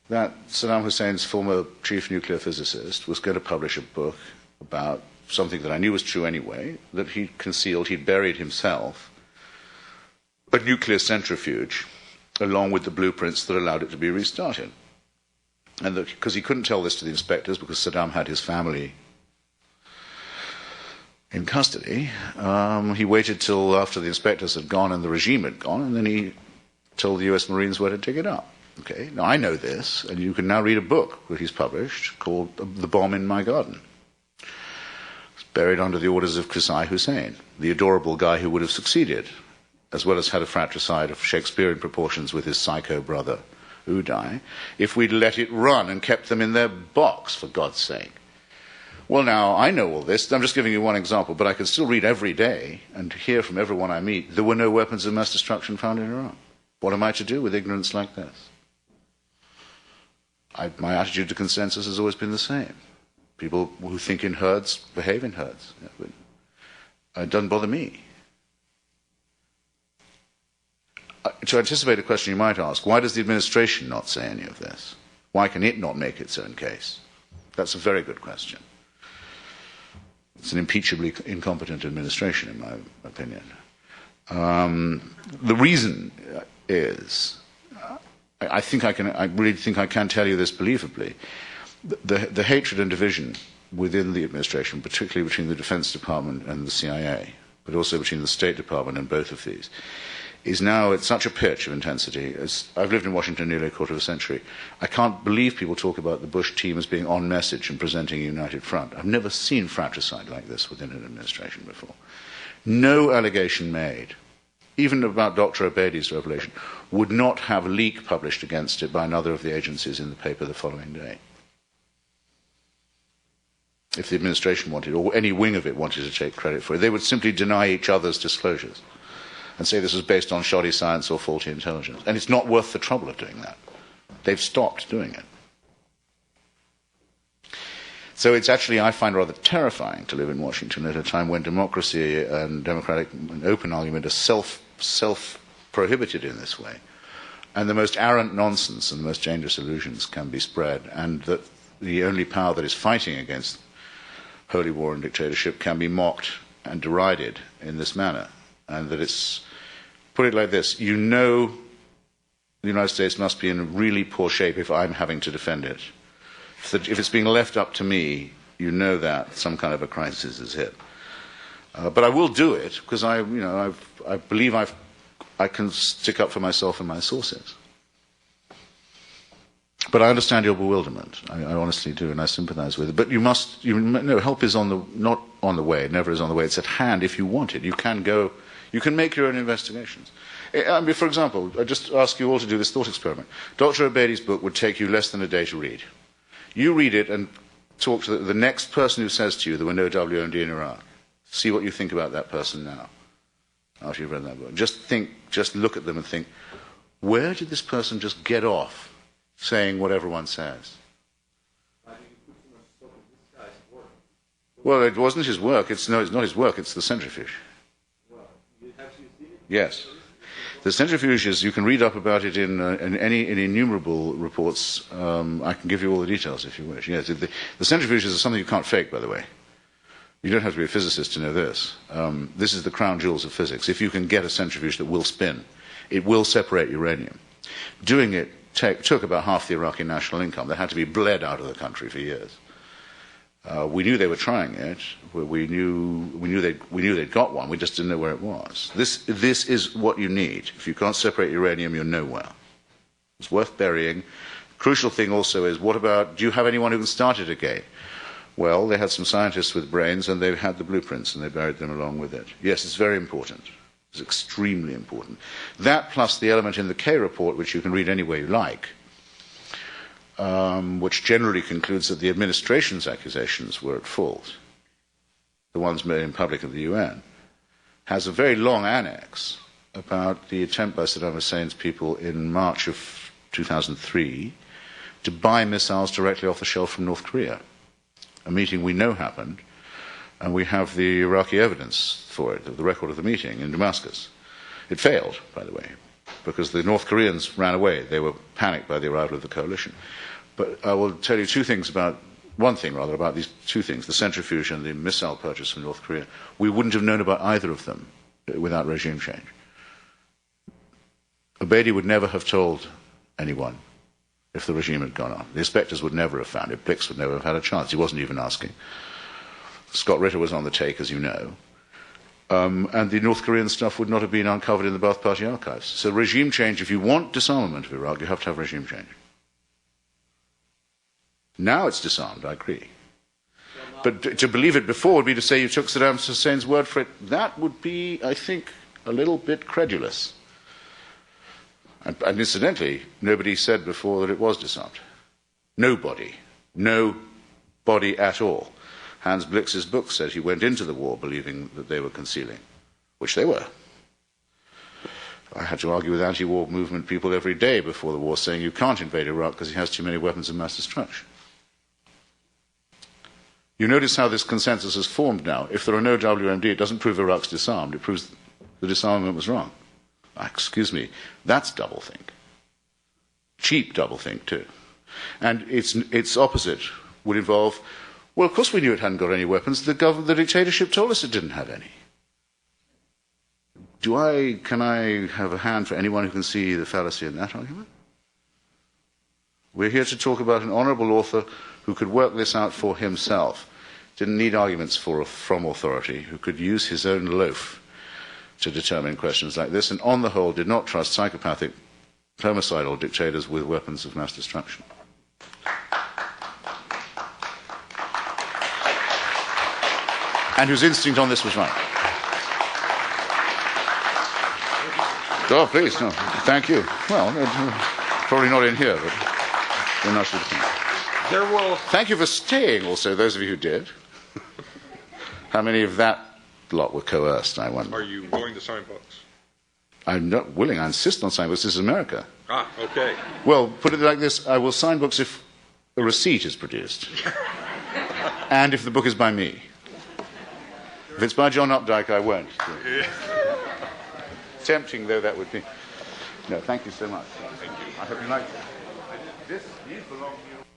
that Saddam Hussein's former chief nuclear physicist was going to publish a book about something that I knew was true anyway, that he'd concealed, he'd buried himself, a nuclear centrifuge, along with the blueprints that allowed it to be restarted. And because he couldn't tell this to the inspectors, because Saddam had his family in custody, he waited till after the inspectors had gone and the regime had gone, and then he told the US Marines where to dig it up. Okay, now I know this, and you can now read a book that he's published called The Bomb in My Garden. It's buried under the orders of Qusay Hussein, the adorable guy who would have succeeded, as well as had a fratricide of Shakespearean proportions with his psycho brother, Uday, if we'd let it run and kept them in their box, for God's sake. Well, now, I know all this. I'm just giving you one example, but I can still read every day and hear from everyone I meet, there were no weapons of mass destruction found in Iran. What am I to do with ignorance like this? My attitude to consensus has always been the same. People who think in herds behave in herds. It doesn't bother me. To anticipate a question you might ask, why does the administration not say any of this? Why can it not make its own case? That's a very good question. It's an impeachably incompetent administration, in my opinion. The reason is, I really think I can tell you this believably. The hatred and division within the administration, particularly between the Defense Department and the CIA, but also between the State Department and both of these, is now at such a pitch of intensity. I've lived in Washington nearly a quarter of a century. I can't believe people talk about the Bush team as being on message and presenting a united front. I've never seen fratricide like this within an administration before. No allegation made, even about Dr. Obeidi's revelation, would not have a leak published against it by another of the agencies in the paper the following day. If the administration wanted, or any wing of it wanted to take credit for it, they would simply deny each other's disclosures and say this was based on shoddy science or faulty intelligence. And it's not worth the trouble of doing that. They've stopped doing it. So it's actually, I find, rather terrifying to live in Washington at a time when democracy and democratic and open argument are self-prohibited in this way. And the most arrant nonsense and the most dangerous illusions can be spread, and that the only power that is fighting against holy war and dictatorship can be mocked and derided in this manner. And that it's, put it like this, you know the United States must be in really poor shape if I'm having to defend it. If it's being left up to me, you know that some kind of a crisis is hit. But I will do it because I believe I can stick up for myself and my sources. But I understand your bewilderment. I honestly do, and I sympathize with it. But help is not on the way. It never is on the way. It's at hand if you want it. You can go. You can make your own investigations. For example, I just ask you all to do this thought experiment. Dr. Obeidi's book would take you less than a day to read. You read it and talk to the next person who says to you there were no WMD in Iran. See what you think about that person now, after you've read that book. Just look at them and think, where did this person just get off saying what everyone says? Why do you put so much stock in this guy's work? Well, it wasn't his work. It's not his work. It's the centrifuge. Well, have you seen it? Yes. The centrifuge is, you can read up about it in innumerable reports. I can give you all the details if you wish. Yes, the centrifuge is something you can't fake, by the way. You don't have to be a physicist to know this. This is the crown jewels of physics. If you can get a centrifuge that will spin, it will separate uranium. Doing it took about half the Iraqi national income. They had to be bled out of the country for years. We knew they were trying it. We knew they'd got one. We just didn't know where it was. This is what you need. If you can't separate uranium, you're nowhere. It's worth burying. Crucial thing also is, do you have anyone who can start it again? Well, they had some scientists with brains, and they had the blueprints, and they buried them along with it. Yes, it's very important. It's extremely important. That plus the element in the K report, which you can read any way you like, which generally concludes that the administration's accusations were at fault, the ones made in public of the UN, has a very long annex about the attempt by Saddam Hussein's people in March of 2003 to buy missiles directly off the shelf from North Korea. A meeting we know happened, and we have the Iraqi evidence for it, the record of the meeting in Damascus. It failed, by the way, because the North Koreans ran away. They were panicked by the arrival of the coalition. But I will tell you one thing about these two things, the centrifuge and the missile purchase from North Korea. We wouldn't have known about either of them without regime change. Obeidi would never have told anyone if the regime had gone on. The inspectors would never have found it. Blix would never have had a chance. He wasn't even asking. Scott Ritter was on the take, as you know. And the North Korean stuff would not have been uncovered in the Ba'ath Party archives. So regime change, if you want disarmament of Iraq, you have to have regime change. Now it's disarmed, I agree. But to believe it before would be to say you took Saddam Hussein's word for it. That would be, I think, a little bit credulous. And incidentally, nobody said before that it was disarmed. Nobody. Nobody at all. Hans Blix's book said he went into the war believing that they were concealing, which they were. I had to argue with anti-war movement people every day before the war saying you can't invade Iraq because he has too many weapons of mass destruction. You notice how this consensus has formed now. If there are no WMD, it doesn't prove Iraq's disarmed. It proves the disarmament was wrong. Excuse me, that's doublethink. Cheap doublethink, too. And its opposite would involve, well, of course we knew it hadn't got any weapons. The dictatorship told us it didn't have any. Can I have a hand for anyone who can see the fallacy in that argument? We're here to talk about an honourable author who could work this out for himself, didn't need arguments from authority, who could use his own loaf to determine questions like this, and on the whole did not trust psychopathic, homicidal dictators with weapons of mass destruction. And whose instinct on this was right. Oh, please, no, thank you. Well, probably not in here, but in our Thank you for staying also, those of you who did. How many of that lot were coerced, I wonder? Are you willing to sign books? I'm not willing. I insist on signing books. This is America. Ah, okay. Well, put it like this. I will sign books if a receipt is produced. And if the book is by me. If it's by John Updike, I won't. Tempting though that would be. No, thank you so much. Thank you. I hope you like it. These belong to you.